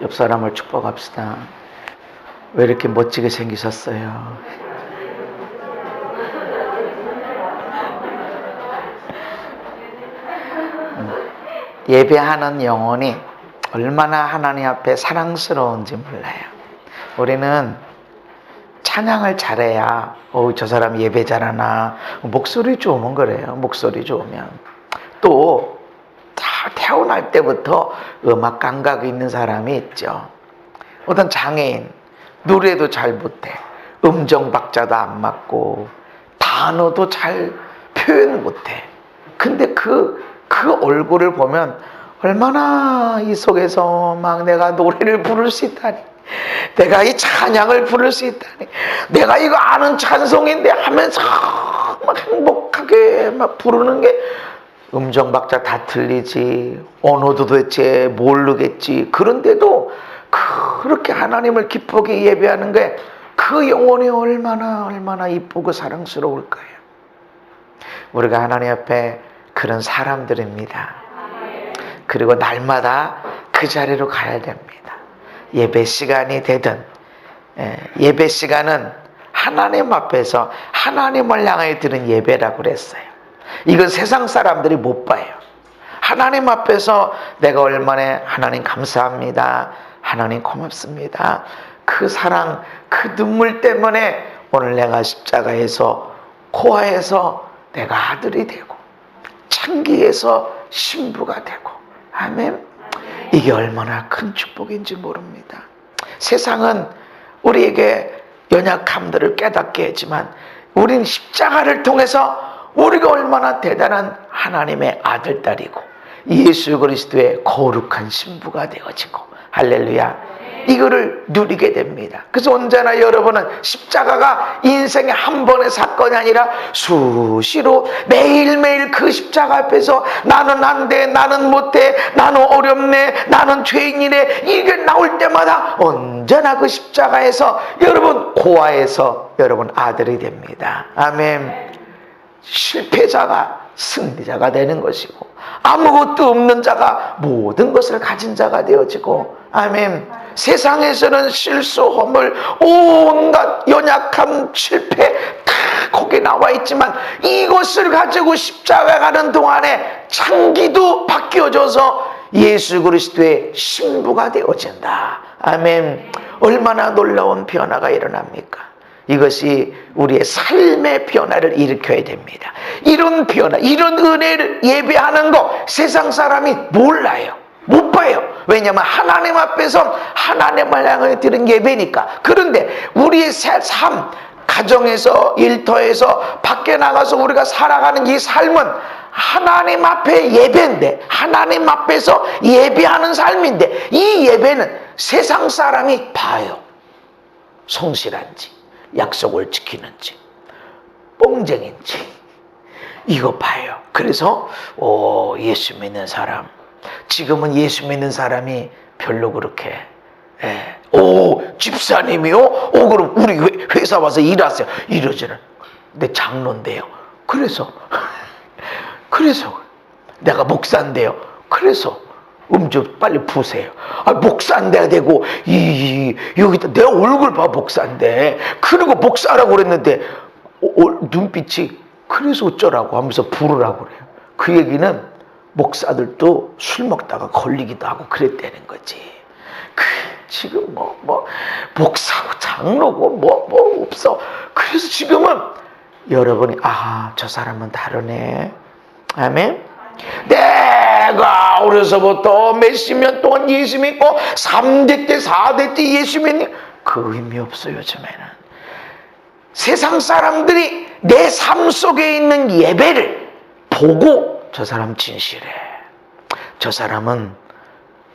옆 사람을 축복합시다. 왜 이렇게 멋지게 생기셨어요? 예배하는 영혼이 얼마나 하나님 앞에 사랑스러운지 몰라요. 우리는 찬양을 잘해야 저 사람 예배 잘하나, 목소리 좋으면 그래요. 목소리 좋으면. 또 태어날 때부터 음악 감각이 있는 사람이 있죠. 어떤 장애인, 노래도 잘 못해, 음정 박자도 안 맞고 단어도 잘 표현 못해. 근데 그 얼굴을 보면 얼마나 이 속에서 막 내가 노래를 부를 수 있다니, 내가 이 찬양을 부를 수 있다니, 내가 이거 아는 찬송인데 하면서 막 행복하게 막 부르는 게, 음정 박자 다 틀리지, 언어도 도대체 모르겠지. 그런데도 그렇게 하나님을 기쁘게 예배하는 게 그 영혼이 얼마나 이쁘고 사랑스러울 거예요. 우리가 하나님 앞에 그런 사람들입니다. 그리고 날마다 그 자리로 가야 됩니다. 예배 시간이 되든, 예배 시간은 하나님 앞에서 하나님을 향해 드린 예배라고 그랬어요. 이건 세상 사람들이 못 봐요. 하나님 앞에서 내가 얼마나 하나님 감사합니다, 하나님 고맙습니다, 그 사랑, 그 눈물 때문에 오늘 내가 십자가에서, 고아에서 내가 아들이 되고 창기에서 신부가 되고, 아멘. 이게 얼마나 큰 축복인지 모릅니다. 세상은 우리에게 연약함들을 깨닫게 했지만 우린 십자가를 통해서 우리가 얼마나 대단한 하나님의 아들딸이고 예수 그리스도의 거룩한 신부가 되어지고, 할렐루야, 이거를 누리게 됩니다. 그래서 언제나 여러분은 십자가가 인생의 한 번의 사건이 아니라 수시로 매일매일 그 십자가 앞에서 나는 안 돼, 나는 못해, 나는 어렵네, 나는 죄인이네, 이게 나올 때마다 언제나 그 십자가에서 여러분 고아에서 여러분 아들이 됩니다. 아멘. 실패자가 승리자가 되는 것이고, 아무것도 없는 자가 모든 것을 가진 자가 되어지고, 아멘. 세상에서는 실수, 허물, 온갖 연약함, 실패 다 거기 나와 있지만 이것을 가지고 십자가 가는 동안에 창기도 바뀌어져서 예수 그리스도의 신부가 되어진다. 아멘. 얼마나 놀라운 변화가 일어납니까? 이것이 우리의 삶의 변화를 일으켜야 됩니다. 이런 변화, 이런 은혜를 예배하는 거 세상 사람이 몰라요. 못 봐요. 왜냐하면 하나님 앞에서 하나님을 향해 드린 예배니까. 그런데 우리의 삶, 가정에서, 일터에서, 밖에 나가서 우리가 살아가는 이 삶은 하나님 앞에 예배인데, 하나님 앞에서 예배하는 삶인데, 이 예배는 세상 사람이 봐요. 성실한지, 약속을 지키는지, 뽕쟁인지, 이거 봐요. 그래서 예수 믿는 사람, 지금은 예수 믿는 사람이 별로 그렇게, 집사님이요? 그럼 우리 회사 와서 일하세요. 이러지는, 내 장로인데요. 그래서 내가 목사인데요. 그래서 좀 빨리 부으세요. 목사인데 되고, 여기다 내 얼굴 봐, 목사인데. 그리고 목사라고 그랬는데, 눈빛이, 그래서 어쩌라고 하면서 부르라고 그래요. 그 얘기는 목사들도 술 먹다가 걸리기도 하고 그랬다는 거지. 지금 목사고 장로고 없어. 그래서 지금은 여러분이, 저 사람은 다르네. 아멘. 내가 어려서부터 몇십 년 동안 예수 믿고 3대 때 4대 때 예수 믿는, 그 의미 없어요. 요즘에는 세상 사람들이 내 삶 속에 있는 예배를 보고, 저 사람 진실해, 저 사람은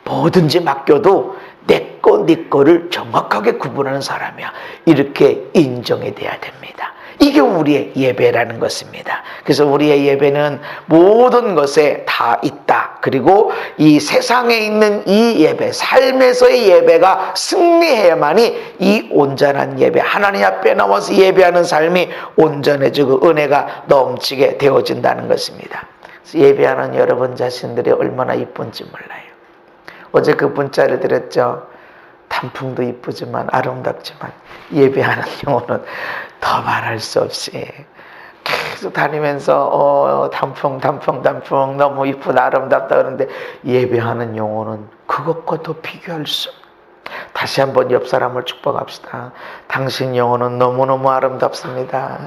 뭐든지 맡겨도 내 거, 네 거를 정확하게 구분하는 사람이야, 이렇게 인정이 돼야 됩니다. 이게 우리의 예배라는 것입니다. 그래서 우리의 예배는 모든 것에 다 있다. 그리고 이 세상에 있는 이 예배, 삶에서의 예배가 승리해야만이 이 온전한 예배, 하나님 앞에 나와서 예배하는 삶이 온전해지고 은혜가 넘치게 되어진다는 것입니다. 그래서 예배하는 여러분 자신들이 얼마나 이쁜지 몰라요. 어제 그 문자를 드렸죠. 단풍도 이쁘지만 아름답지만 예배하는 영혼은 더 말할 수 없이 계속 다니면서 단풍 너무 이쁘다 아름답다 그러는데 예배하는 영혼은 그것과 더 비교할 수 없는. 다시 한번 옆 사람을 축복합시다. 당신 영혼은 너무너무 아름답습니다.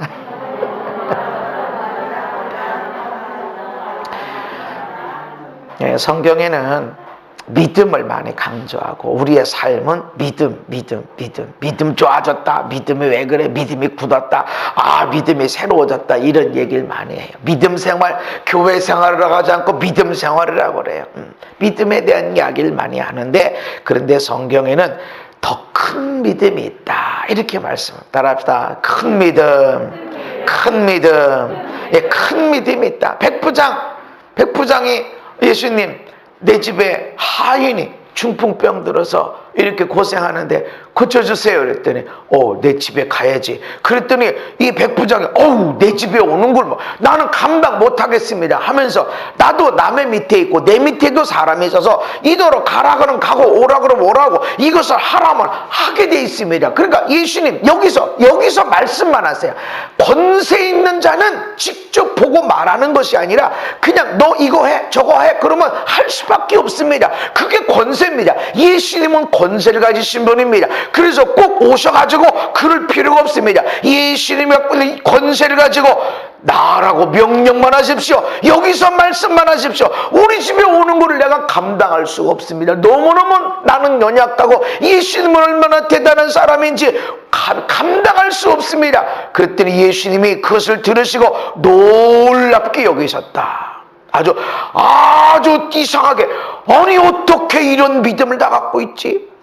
네, 성경에는 믿음을 많이 강조하고 우리의 삶은 믿음 좋아졌다. 믿음이 왜 그래? 믿음이 굳었다. 믿음이 새로워졌다. 이런 얘기를 많이 해요. 믿음 생활, 교회 생활을 하지 않고 믿음 생활이라고 그래요. 믿음에 대한 이야기를 많이 하는데 그런데 성경에는 더 큰 믿음이 있다. 이렇게 따라합시다. 큰 믿음. 예, 큰 믿음이 있다. 백부장이 예수님 내 집에 하인이 중풍병 들어서 이렇게 고생하는데 고쳐주세요 그랬더니 내 집에 가야지. 그랬더니 이 백부장이 내 집에 오는 걸 나는 감당 못하겠습니다 하면서 나도 남의 밑에 있고 내 밑에도 사람이 있어서 이대로 가라 그러면 가고 오라 그러면 오라고 이것을 하라면 하게 돼 있습니다. 그러니까 예수님 여기서 말씀만 하세요. 권세 있는 자는 직접 보고 말하는 것이 아니라 그냥 너 이거 해 저거 해 그러면 할 수밖에 없습니다. 그게 권세입니다. 예수님은 권세를 가지신 분입니다. 그래서 꼭 오셔가지고 그럴 필요가 없습니다. 예수님의 권세를 가지고 나라고 명령만 하십시오. 여기서 말씀만 하십시오. 우리 집에 오는 것을 내가 감당할 수가 없습니다. 너무너무 나는 연약하고 예수님은 얼마나 대단한 사람인지 감당할 수 없습니다. 그랬더니 예수님이 그것을 들으시고 놀랍게 여기셨다. 아주 이상하게 아니 어떻게 이런 믿음을 다 갖고 있지?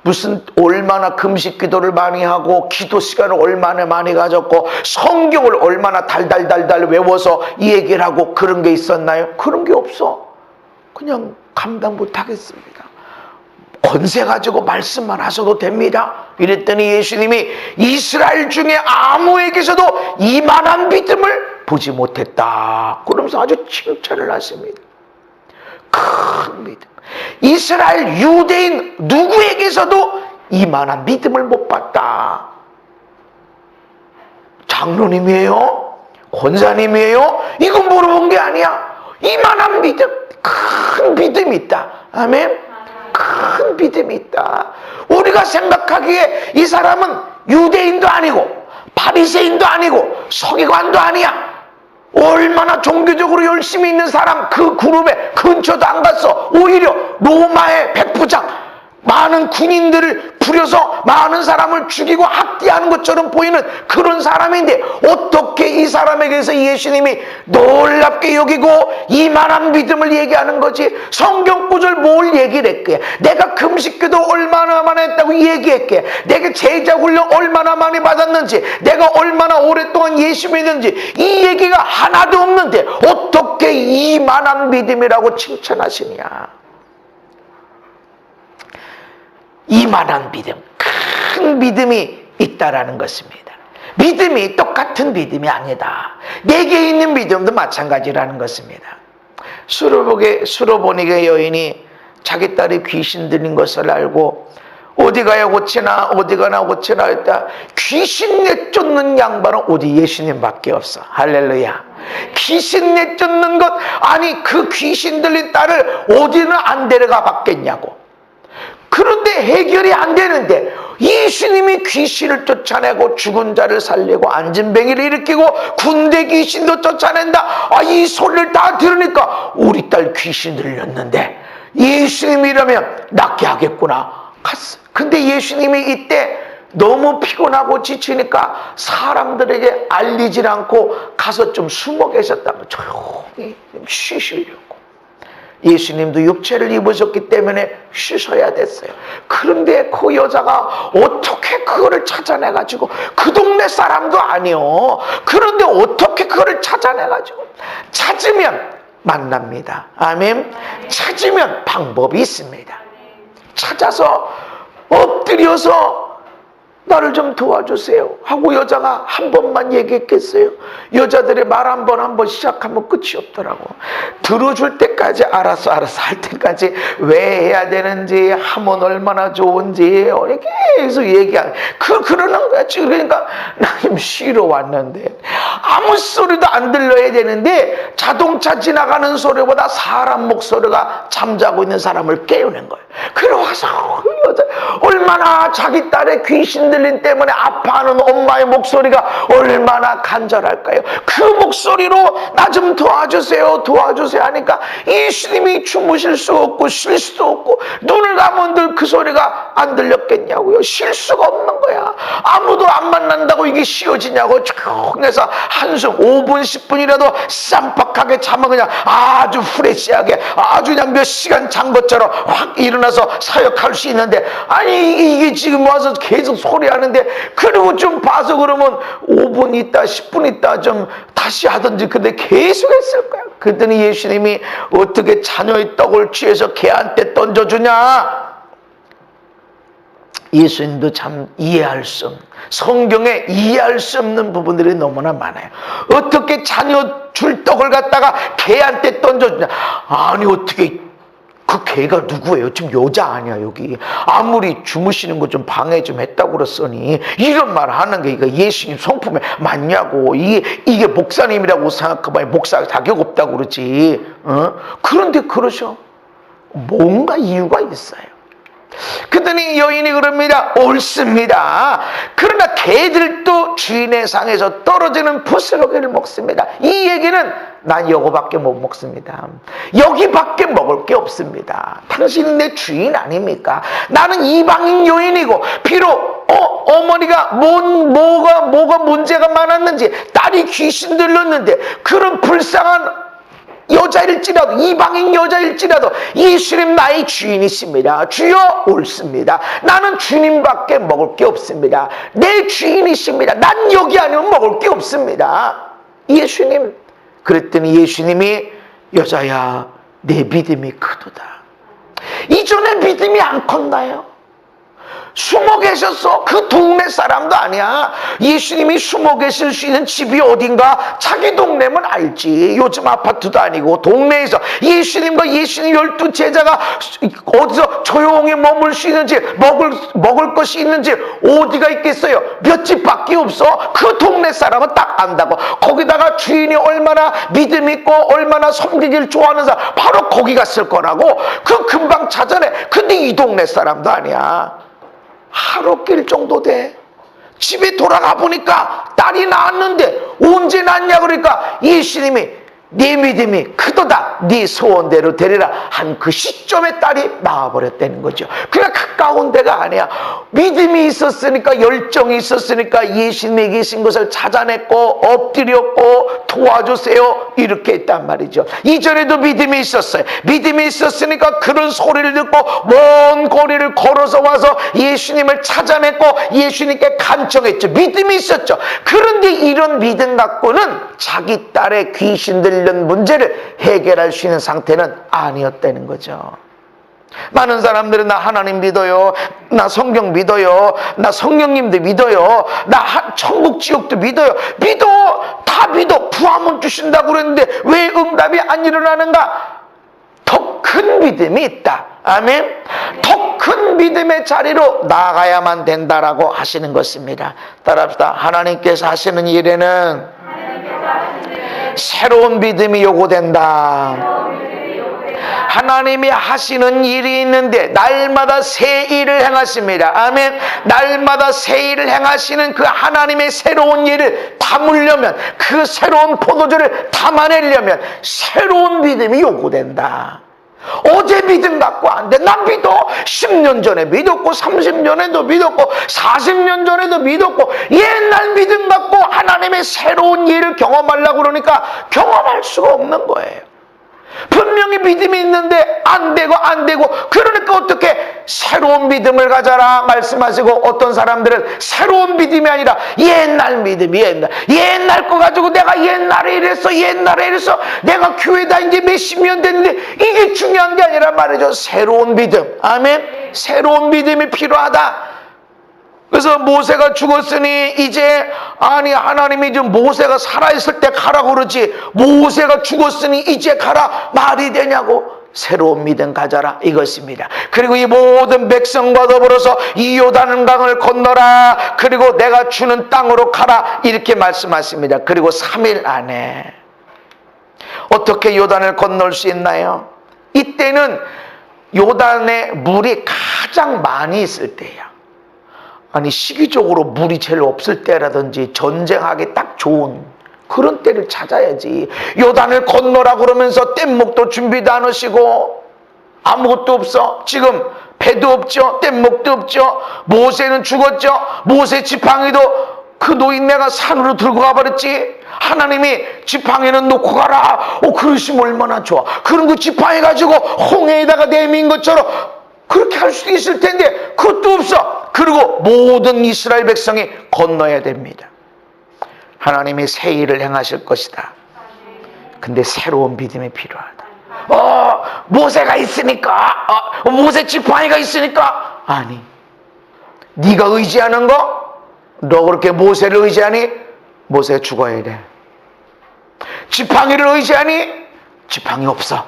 무슨 얼마나 금식 기도를 많이 하고 기도 시간을 얼마나 많이 가졌고 성경을 얼마나 달달 외워서 이 얘기를 하고 그런 게 있었나요? 그런 게 없어. 그냥 감당 못하겠습니다. 권세 가지고 말씀만 하셔도 됩니다. 이랬더니 예수님이 이스라엘 중에 아무에게서도 이만한 믿음을 보지 못했다. 그러면서 아주 칭찬을 하십니다. 큰 믿음. 이스라엘 유대인 누구에게서도 이만한 믿음을 못 봤다. 장로님이에요? 권사님이에요? 이건 물어본 게 아니야. 이만한 믿음, 큰 믿음이 있다. 아멘? 큰 믿음이 있다. 우리가 생각하기에 이 사람은 유대인도 아니고 바리새인도 아니고 서기관도 아니야. 얼마나 종교적으로 열심히 있는 사람 그 그룹에 근처도 안 갔어. 오히려 로마의 백부장 많은 군인들을 부려서 많은 사람을 죽이고 학대하는 것처럼 보이는 그런 사람인데 어떻게 이 사람에게서 예수님이 놀랍게 여기고 이만한 믿음을 얘기하는 거지? 성경 구절 뭘 얘기를 했게? 내가 금식기도 얼마나 많이 했다고 얘기했게? 내가 제자 훈련 얼마나 많이 받았는지, 내가 얼마나 오랫동안 예수 믿는지 이 얘기가 하나도 없는데 어떻게 이만한 믿음이라고 칭찬하시냐? 이만한 믿음, 큰 믿음이 있다라는 것입니다. 믿음이 똑같은 믿음이 아니다. 내게 있는 믿음도 마찬가지라는 것입니다. 수로보니게 여인이 자기 딸이 귀신 들린 것을 알고 어디 가야 고치나 어디 가나 고치나 했다. 귀신 내쫓는 양반은 오직 예수님밖에 없어. 할렐루야. 귀신 내쫓는 것, 아니 그 귀신 들린 딸을 어디는 안 데려가 봤겠냐고. 그런데 해결이 안 되는데 예수님이 귀신을 쫓아내고 죽은 자를 살리고 안진뱅이를 일으키고 군대 귀신도 쫓아낸다. 이 소리를 다 들으니까 우리 딸 귀신 들렸는데 예수님이라면 낫게 하겠구나. 갔어. 근데 예수님이 이때 너무 피곤하고 지치니까 사람들에게 알리질 않고 가서 좀 숨어 계셨다고. 조용히 쉬시려고. 예수님도 육체를 입으셨기 때문에 쉬셔야 됐어요. 그런데 그 여자가 어떻게 그거를 찾아내가지고, 그 동네 사람도 아니요. 그런데 어떻게 그거를 찾아내가지고, 찾으면 만납니다. 아멘. 찾으면 방법이 있습니다. 찾아서 엎드려서 나를 좀 도와주세요 하고 여자가 한 번만 얘기했겠어요? 여자들의 말 한 번 시작하면 끝이 없더라고. 들어줄 때까지 알았어 할 때까지 왜 해야 되는지, 하면 얼마나 좋은지 계속 얘기하는, 그러는 거야. 그러니까 나 쉬러 왔는데 아무 소리도 안 들려야 되는데 자동차 지나가는 소리보다 사람 목소리가 잠자고 있는 사람을 깨우는 거예요. 그래 와서 여자 얼마나 자기 딸의 귀신 들린 때문에 아파하는 엄마의 목소리가 얼마나 간절할까요? 그 목소리로 나 좀 도와주세요 하니까 예수님이 주무실 수 없고 쉴 수도 없고, 눈을 감은 들 그 소리가 안 들렸겠냐고요. 쉴 수가 없는 거야. 아무도 안 만난다고 이게 쉬어지냐고. 그래서 한숨 5분 10분이라도 쌈박하게 자면 그냥 아주 프레시하게 아주 그냥 몇 시간 잔 것처럼 확 일어나서 사역할 수 있는데, 아니 이게 지금 와서 계속 소리하는데, 그리고 좀 봐서 그러면 5분 있다 10분 있다 좀 다시 하든지. 근데 계속 했을 거야. 그랬더니 예수님이 어떻게 자녀의 떡을 취해서 개한테 던져주냐. 예수님도 참 이해할 수 없는, 성경에 이해할 수 없는 부분들이 너무나 많아요. 어떻게 자녀 줄 떡을 갖다가 개한테 던져주냐. 아니 어떻게, 그 개가 누구예요? 지금 여자 아니야 여기. 아무리 주무시는 거 좀 방해 좀 했다고 그랬으니 이런 말 하는 게 이거 예수님 성품에 맞냐고. 이게 목사님이라고 생각해봐야 목사 자격 없다고 그러지. 그런데 그러셔. 뭔가 이유가 있어요. 그랬더니 여인이 그럽니다. 옳습니다. 그러나 개들도 주인의 상에서 떨어지는 부스러기를 먹습니다. 이 얘기는 난 요거밖에 못 먹습니다. 여기밖에 먹을 게 없습니다. 당신은 내 주인 아닙니까? 나는 이방인 여인이고, 비록 어머니가 뭐가 문제가 많았는지, 딸이 귀신 들렸는데, 그런 불쌍한 여자일지라도, 이방인 여자일지라도 예수님 나의 주인이십니다. 주여 옳습니다. 나는 주님밖에 먹을 게 없습니다. 내 주인이십니다. 난 여기 아니면 먹을 게 없습니다. 예수님. 그랬더니 예수님이 여자야 내 믿음이 크도다. 이전에 믿음이 안 컸나요? 숨어 계셨어. 그 동네 사람도 아니야. 예수님이 숨어 계실 수 있는 집이 어딘가 자기 동네면 알지. 요즘 아파트도 아니고 동네에서 예수님과 예수님 12 제자가 어디서 조용히 머물 수 있는지, 먹을 것이 있는지 어디가 있겠어요? 몇 집밖에 없어. 그 동네 사람은 딱 안다고. 거기다가 주인이 얼마나 믿음 있고 얼마나 섬기기를 좋아하는 사람, 바로 거기 갔을 거라고. 그 금방 찾아내. 근데 이 동네 사람도 아니야. 하루길 정도 돼. 집에 돌아가 보니까 딸이 낳았는데 언제 낳았냐 그러니까 예수님이 네 믿음이 크도다, 네 소원대로 되리라 한 그 시점에 딸이 나와버렸다는 거죠. 그냥 가까운 데가 아니야. 믿음이 있었으니까, 열정이 있었으니까 예수님이 계신 것을 찾아냈고 엎드렸고 도와주세요 이렇게 했단 말이죠. 이전에도 믿음이 있었어요. 믿음이 있었으니까 그런 소리를 듣고 먼 거리를 걸어서 와서 예수님을 찾아냈고 예수님께 간청했죠. 믿음이 있었죠. 그런데 이런 믿음 갖고는 자기 딸의 귀신 들린 문제를 해결할 수 있는 상태는 아니었다는 거죠. 많은 사람들은 나 하나님 믿어요, 나 성경 믿어요, 나 성령님도 믿어요, 나 천국 지옥도 믿어요. 다 믿어. 부하면 주신다고 그랬는데 왜 응답이 안 일어나는가? 더 큰 믿음이 있다. 아멘. 더 큰 믿음의 자리로 나아가야만 된다라고 하시는 것입니다. 따라합시다. 하나님께서 하시는 일에는 새로운 믿음이 요구된다. 하나님이 하시는 일이 있는데 날마다 새 일을 행하십니다. 아멘. 날마다 새 일을 행하시는 그 하나님의 새로운 일을 담으려면, 그 새로운 포도주를 담아내려면 새로운 믿음이 요구된다. 어제 믿음 갖고 안 돼. 난 믿어. 10년 전에 믿었고 30년에도 믿었고 40년 전에도 믿었고, 옛날 믿음 갖고 하나님의 새로운 일을 경험하려고 그러니까 경험할 수가 없는 거예요. 분명히 믿음이 있는데 안 되고 그러니까 어떻게 새로운 믿음을 가져라 말씀하시고, 어떤 사람들은 새로운 믿음이 아니라 옛날 믿음이, 옛날 거 가지고 내가 옛날에 이랬어 내가 교회 다닌 지 몇십 년 됐는데 이게 중요한 게 아니라 말이죠. 새로운 믿음. 아멘. 새로운 믿음이 필요하다. 그래서 모세가 죽었으니 이제 아니 하나님이 좀 모세가 살아있을 때 가라고 그러지 모세가 죽었으니 이제 가라 말이 되냐고. 새로운 믿음 가져라 이것입니다. 그리고 이 모든 백성과 더불어서 이 요단강을 건너라. 그리고 내가 주는 땅으로 가라 이렇게 말씀하십니다. 그리고 3일 안에 어떻게 요단을 건널 수 있나요? 이때는 요단에 물이 가장 많이 있을 때야. 아니 시기적으로 물이 제일 없을 때라든지 전쟁하기 딱 좋은 그런 때를 찾아야지. 요단을 건너라 그러면서 뗏목도 준비도 안 하시고 아무것도 없어. 지금 배도 없죠. 뗏목도 없죠. 모세는 죽었죠. 모세 지팡이도 그 노인네가 산으로 들고 가버렸지. 하나님이 지팡이는 놓고 가라. 그러시면 얼마나 좋아. 그런 거 지팡이 가지고 홍해에다가 내민 것처럼 그렇게 할 수도 있을 텐데 그것도 없어. 그리고 모든 이스라엘 백성이 건너야 됩니다. 하나님이 새 일을 행하실 것이다. 근데 새로운 믿음이 필요하다. 모세가 있으니까, 모세 지팡이가 있으니까. 아니, 네가 의지하는 거, 너 그렇게 모세를 의지하니 모세 죽어야 돼. 지팡이를 의지하니 지팡이 없어.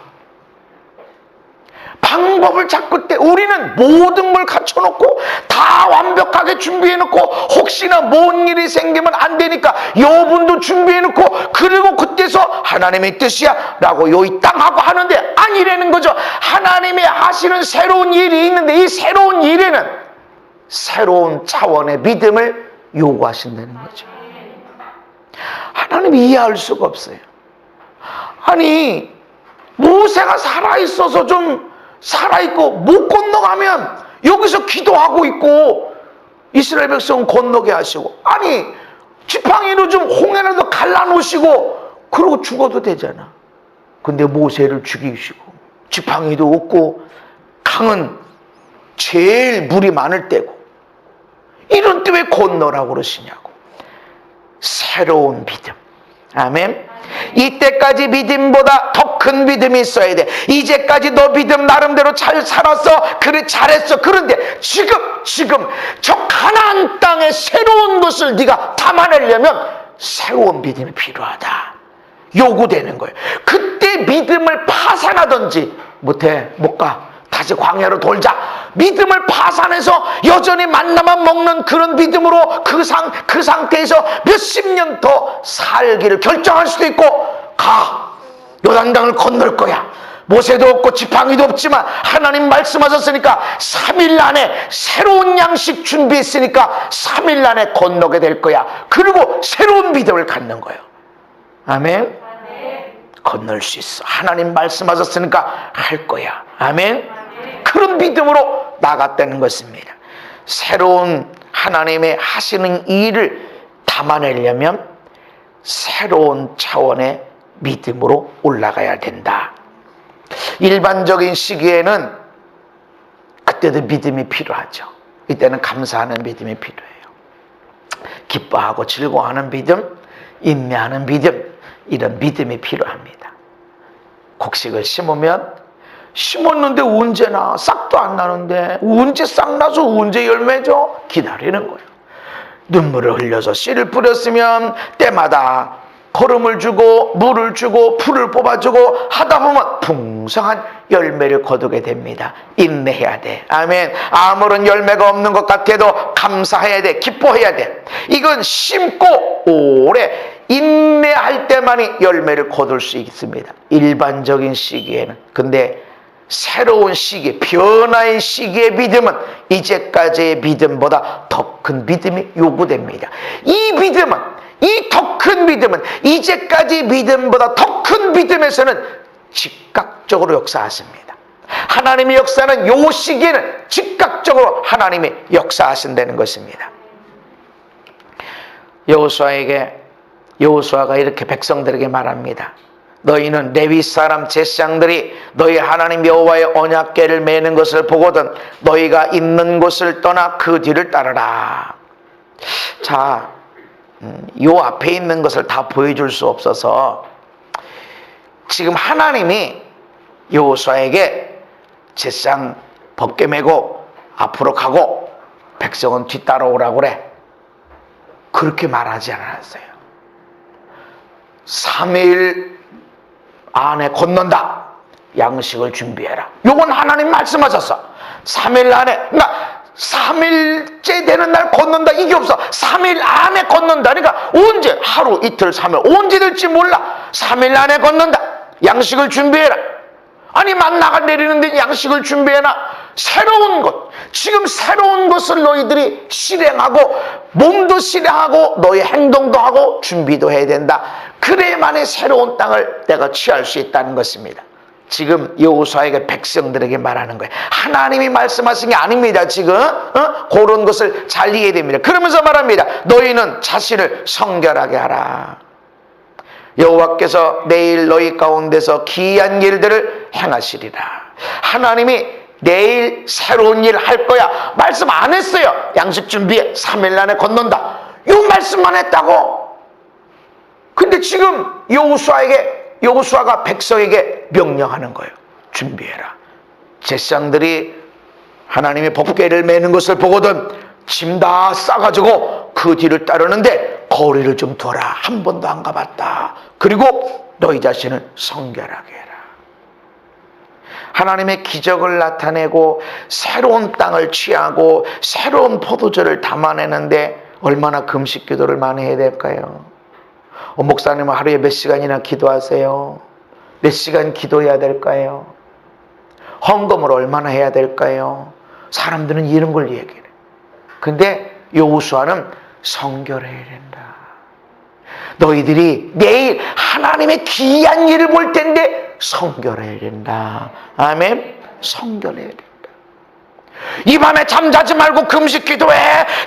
방법을 찾을 때 우리는 모든 걸 갖춰놓고 다 완벽하게 준비해놓고 혹시나 뭔 일이 생기면 안 되니까 여분도 준비해놓고 그리고 그때서 하나님의 뜻이야 라고 요이 땅 하고 하는데 아니라는 거죠. 하나님이 하시는 새로운 일이 있는데 이 새로운 일에는 새로운 차원의 믿음을 요구하신다는 거죠. 하나님이 이해할 수가 없어요. 아니 모세가 살아있어서 좀 살아있고 못 건너가면 여기서 기도하고 있고 이스라엘 백성은 건너게 하시고 아니 지팡이로 좀 홍해라도 갈라놓으시고 그러고 죽어도 되잖아. 근데 모세를 죽이시고 지팡이도 없고 강은 제일 물이 많을 때고 이런 때 왜 건너라고 그러시냐고. 새로운 믿음. 아멘. 이때까지 믿음보다 더 큰 믿음이 있어야 돼. 이제까지 너 믿음 나름대로 잘 살았어. 그래 잘했어. 그런데 지금 저 가나안 땅의 새로운 것을 네가 담아내려면 새로운 믿음이 필요하다. 요구되는 거예요. 그때 믿음을 파산하든지 못해. 못 가. 다시 광야로 돌자. 믿음을 파산해서 여전히 만나만 먹는 그런 믿음으로 그 상태에서 몇십 년 더 살기를 결정할 수도 있고 가. 요단강을 건널 거야. 모세도 없고 지팡이도 없지만 하나님 말씀하셨으니까 3일 안에 새로운 양식 준비했으니까 3일 안에 건너게 될 거야. 그리고 새로운 믿음을 갖는 거예요. 아멘. 건널 수 있어. 하나님 말씀하셨으니까 할 거야. 아멘. 그런 믿음으로 나갔다는 것입니다. 새로운 하나님의 하시는 일을 담아내려면 새로운 차원의 믿음으로 올라가야 된다. 일반적인 시기에는 그때도 믿음이 필요하죠. 이때는 감사하는 믿음이 필요해요. 기뻐하고 즐거워하는 믿음, 인내하는 믿음, 이런 믿음이 필요합니다. 곡식을 심었는데 언제 나? 싹도 안 나는데 언제 싹 나서 언제 열매죠? 기다리는 거예요. 눈물을 흘려서 씨를 뿌렸으면 때마다 거름을 주고 물을 주고 풀을 뽑아주고 하다 보면 풍성한 열매를 거두게 됩니다. 인내해야 돼. 아멘. 아무런 열매가 없는 것 같아도 감사해야 돼. 기뻐해야 돼. 이건 심고 오래 인내할 때만이 열매를 거둘 수 있습니다. 일반적인 시기에는. 근데 새로운 시기, 변화의 시기의 믿음은 이제까지의 믿음보다 더 큰 믿음이 요구됩니다. 이 믿음은, 이 더 큰 믿음은 이제까지 믿음보다 더 큰 믿음에서는 즉각적으로 역사하십니다. 하나님의 역사는 요 시기에는 즉각적으로 하나님이 역사하신다는 것입니다. 여호수아가 이렇게 백성들에게 말합니다. 너희는 레위 사람 제사장들이 너희 하나님 여호와의 언약궤를 매는 것을 보거든 너희가 있는 곳을 떠나 그 뒤를 따르라. 자, 요 앞에 있는 것을 다 보여줄 수 없어서 지금 하나님이 여호수아에게 제사장 법궤 메고 앞으로 가고 백성은 뒤따라오라고 그래. 그렇게 말하지 않았어요. 3일 안에 건넌다. 양식을 준비해라. 요건 하나님 말씀하셨어. 3일 안에, 그러니까 3일째 되는 날 건넌다 이게 없어. 3일 안에 건넌다. 그러니까 언제, 하루 이틀 3일 언제 될지 몰라. 3일 안에 건넌다. 양식을 준비해라. 아니 만나가 내리는데 양식을 준비해라. 새로운 것, 지금 새로운 것을 너희들이 실행하고 몸도 실행하고 너희 행동도 하고 준비도 해야 된다. 그래야만이 새로운 땅을 내가 취할 수 있다는 것입니다. 지금 여호수아에게 백성들에게 말하는 거예요. 하나님이 말씀하신 게 아닙니다. 지금 그런 것을 잘 이해해야 됩니다. 그러면서 말합니다. 너희는 자신을 성결하게 하라. 여호와께서 내일 너희 가운데서 기이한 일들을 행하시리라. 하나님이 내일 새로운 일 할 거야. 말씀 안 했어요. 양식 준비해. 3일 안에 건넌다. 이 말씀만 했다고. 근데 지금 여호수아가 백성에게 명령하는 거예요. 준비해라. 제사장들이 하나님의 법궤를 매는 것을 보거든 짐 다 싸가지고 그 뒤를 따르는데 거리를 좀 둬라. 한 번도 안 가봤다. 그리고 너희 자신을 성결하게 해라. 하나님의 기적을 나타내고 새로운 땅을 취하고 새로운 포도주를 담아내는데 얼마나 금식 기도를 많이 해야 될까요? 목사님은 하루에 몇 시간이나 기도하세요? 몇 시간 기도해야 될까요? 헌금을 얼마나 해야 될까요? 사람들은 이런 걸 얘기해. 근데 여호수아는 성결해야 된다. 너희들이 내일 하나님의 기이한 일을 볼 텐데 성결해야 된다. 아멘. 성결해야 된다. 이 밤에 잠자지 말고 금식 기도해.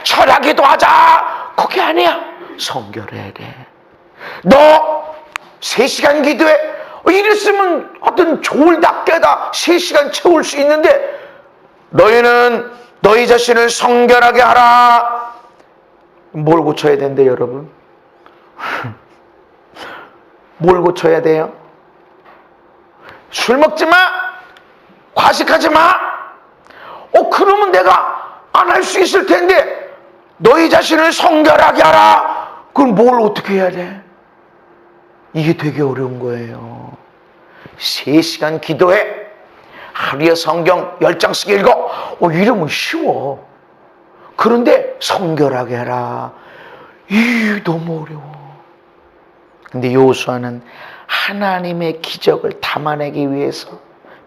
철야 기도하자. 그게 아니야. 성결해야 돼. 너 3시간 기도해. 이랬으면 어떤 졸답게다 3시간 채울 수 있는데 너희는 너희 자신을 성결하게 하라. 뭘 고쳐야 된대 여러분? 뭘 고쳐야 돼요? 술 먹지 마. 과식하지 마. 그러면 내가 안 할 수 있을 텐데 너희 자신을 성결하게 하라. 그럼 뭘 어떻게 해야 돼? 이게 되게 어려운 거예요. 3시간 기도해. 하루에 성경 10장씩 읽어. 이러면 쉬워. 그런데 성결하게 해라. 너무 어려워. 근데 여호수아는 하나님의 기적을 담아내기 위해서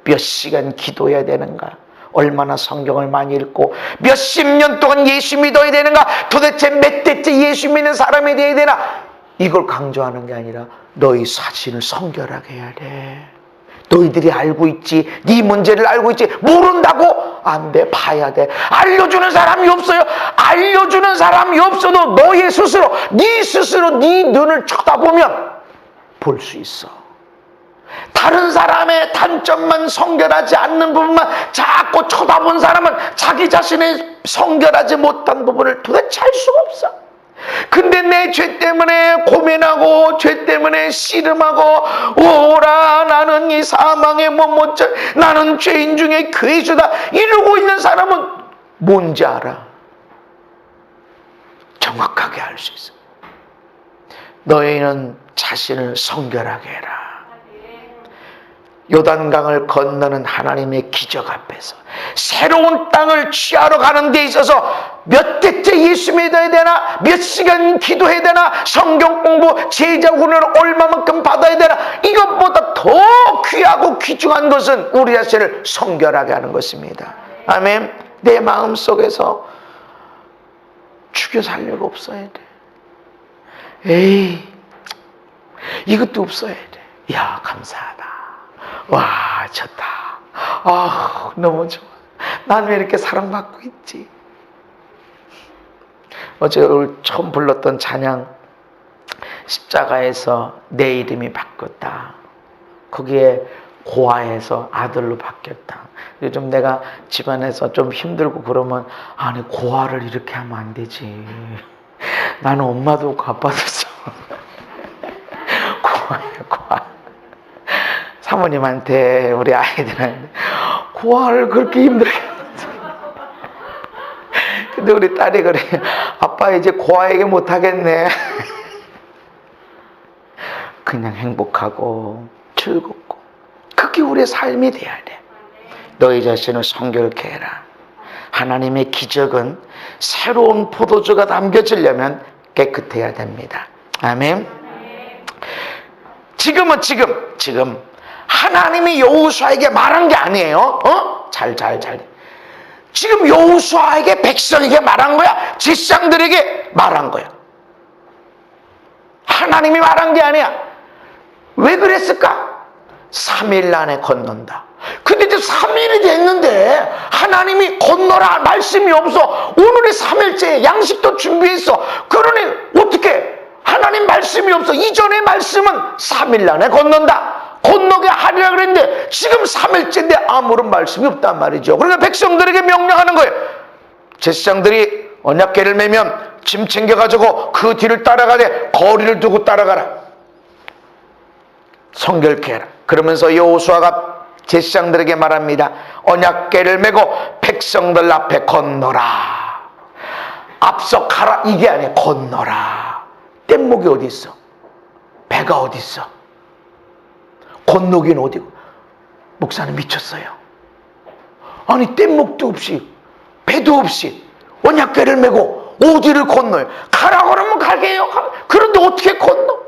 몇 시간 기도해야 되는가? 얼마나 성경을 많이 읽고 몇십 년 동안 예수 믿어야 되는가? 도대체 몇 대째 예수 믿는 사람이 되어야 되나? 이걸 강조하는 게 아니라 너희 자신을 성결하게 해야 돼. 너희들이 알고 있지. 네 문제를 알고 있지. 모른다고? 안 돼. 봐야 돼. 알려주는 사람이 없어요. 알려주는 사람이 없어도 너희 스스로, 네 스스로 네 눈을 쳐다보면 볼 수 있어. 다른 사람의 단점만 성결하지 않는 부분만 자꾸 쳐다본 사람은 자기 자신의 성결하지 못한 부분을 도대체 알 수가 없어. 근데 내 죄 때문에 고민하고 죄 때문에 씨름하고 오라 나는 이 사망의 못못자 나는 죄인 중에 괴수다 이러고 있는 사람은 뭔지 알아. 정확하게 알 수 있어. 너희는 자신을 성결하게 해라. 요단강을 건너는 하나님의 기적 앞에서 새로운 땅을 취하러 가는 데 있어서 몇 대째 예수 믿어야 되나? 몇 시간 기도해야 되나? 성경 공부, 제자 훈련을 얼마만큼 받아야 되나? 이것보다 더 귀하고 귀중한 것은 우리 자신을 성결하게 하는 것입니다. 아멘. 내 마음속에서 죽여 살려고 없어야 돼. 에이, 이것도 없어야 돼. 야, 감사하다. 와, 좋다. 너무 좋아. 난 왜 이렇게 사랑받고 있지? 어제 오늘 처음 불렀던 찬양 십자가에서 내 이름이 바뀌었다. 거기에 고아에서 아들로 바뀌었다. 요즘 내가 집안에서 좀 힘들고 그러면 아니 고아를 이렇게 하면 안 되지. 나는 엄마도 없고 아빠도 없어. 고아야 고아. 사모님한테 우리 아이들한테 고아를 그렇게 힘들게 근데 우리 딸이 그래. 아빠 이제 고아에게 못하겠네. 그냥 행복하고 즐겁고 그게 우리의 삶이 돼야 돼. 너희 자신을 성결케 해라. 하나님의 기적은 새로운 포도주가 담겨지려면 깨끗해야 됩니다. 아멘. 지금 하나님이 여호수아에게 말한 게 아니에요. 잘. 지금 여호수아에게 백성에게 말한 거야. 제사장들에게 말한 거야. 하나님이 말한 게 아니야. 왜 그랬을까? 3일 안에 건넌다. 근데 이제 3일이 됐는데 하나님이 건너라 말씀이 없어. 오늘이 3일째 양식도 준비했어. 그러니 어떻게 하나님 말씀이 없어. 이전의 말씀은 3일 안에 건넌다. 건너게 하리라 그랬는데 지금 3일째인데 아무런 말씀이 없단 말이죠. 그러니까 백성들에게 명령하는 거예요. 제사장들이 언약궤를 메면 짐 챙겨가지고 그 뒤를 따라가되 거리를 두고 따라가라. 성결케 해라. 그러면서 여호수아가 제사장들에게 말합니다. 언약궤를 메고 백성들 앞에 건너라. 앞서 가라 이게 아니야. 건너라. 뗏목이 어디 있어? 배가 어디 있어? 건너기는 어디고? 목사는 미쳤어요. 아니 뗏목도 없이 배도 없이 언약궤를 메고 어디를 건너요? 가라고 그러면 가게요. 그런데 어떻게 건너?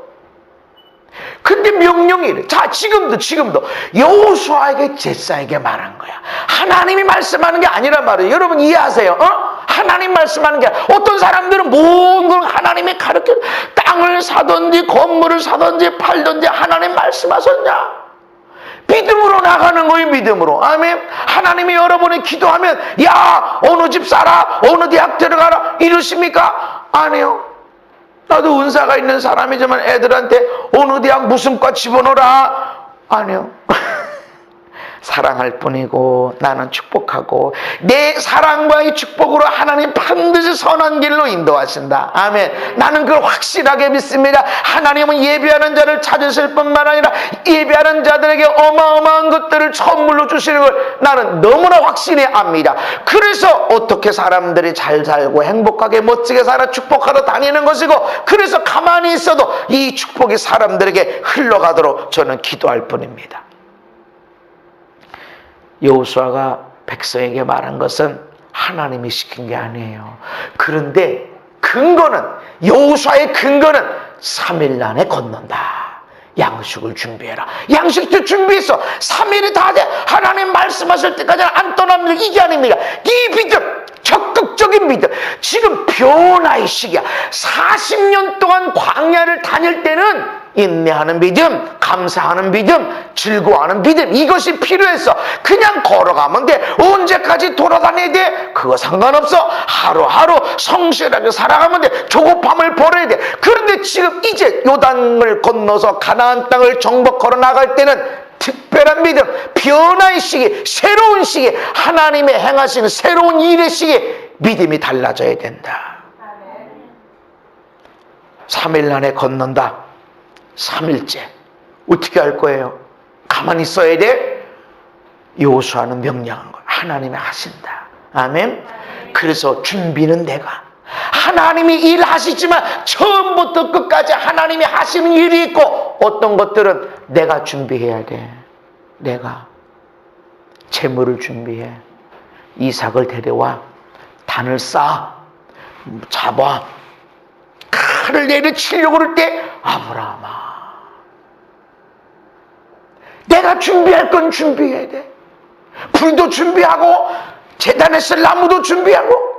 근데 명령이 이래. 자, 지금도 여호수아에게 제사에게 말한 거야. 하나님이 말씀하는 게 아니란 말이에요. 여러분 이해하세요? 하나님 말씀하는 게 아니라 어떤 사람들은 모든 걸 하나님이 가르쳐 땅을 사든지 건물을 사든지 팔든지 하나님 말씀하셨냐? 믿음으로 나가는 거예요. 믿음으로. 아멘. 하나님이 여러분이 기도하면 야 어느 집 살아 어느 대학 들어가라 이러십니까? 아니요. 나도 은사가 있는 사람이지만 애들한테 어느 대학 무슨 과 집어넣어라. 아니요. 사랑할 뿐이고 나는 축복하고 내 사랑과의 축복으로 하나님 반드시 선한 길로 인도하신다. 아멘. 나는 그걸 확실하게 믿습니다. 하나님은 예배하는 자를 찾으실 뿐만 아니라 예배하는 자들에게 어마어마한 것들을 선물로 주시는 걸 나는 너무나 확신히 압니다. 그래서 어떻게 사람들이 잘 살고 행복하게 멋지게 살아 축복하러 다니는 것이고 그래서 가만히 있어도 이 축복이 사람들에게 흘러가도록 저는 기도할 뿐입니다. 여호수아가 백성에게 말한 것은 하나님이 시킨 게 아니에요. 그런데 근거는 여호수아의 근거는 3일 안에 건넌다. 양식을 준비해라. 양식도 준비했어. 3일이 다 돼. 하나님 말씀하실 때까지는 안 떠납니다. 이게 아닙니다. 이 믿음, 적극적인 믿음. 지금 변화의 시기야. 40년 동안 광야를 다닐 때는 인내하는 믿음, 감사하는 믿음, 즐거워하는 믿음 이것이 필요했어. 그냥 걸어가면 돼. 언제까지 돌아다녀야 돼? 그거 상관없어. 하루하루 성실하게 살아가면 돼. 조급함을 버려야 돼. 그런데 지금 이제 요단을 건너서 가나안 땅을 정복하러 나갈 때는 특별한 믿음, 변화의 시기, 새로운 시기, 하나님의 행하시는 새로운 일의 시기 믿음이 달라져야 된다. 3일 안에 건넌다. 3일째 어떻게 할 거예요? 가만히 있어야 돼? 여호수아는 명령한 거야. 하나님이 하신다. 아멘. 그래서 준비는 내가 하나님이 일하시지만 처음부터 끝까지 하나님이 하시는 일이 있고 어떤 것들은 내가 준비해야 돼. 내가 재물을 준비해. 이삭을 데려와 단을 쌓아 잡아 칼을 내려치려고 그럴 때 아브라함아 내가 준비할 건 준비해야 돼. 불도 준비하고 제단에 쓸 나무도 준비하고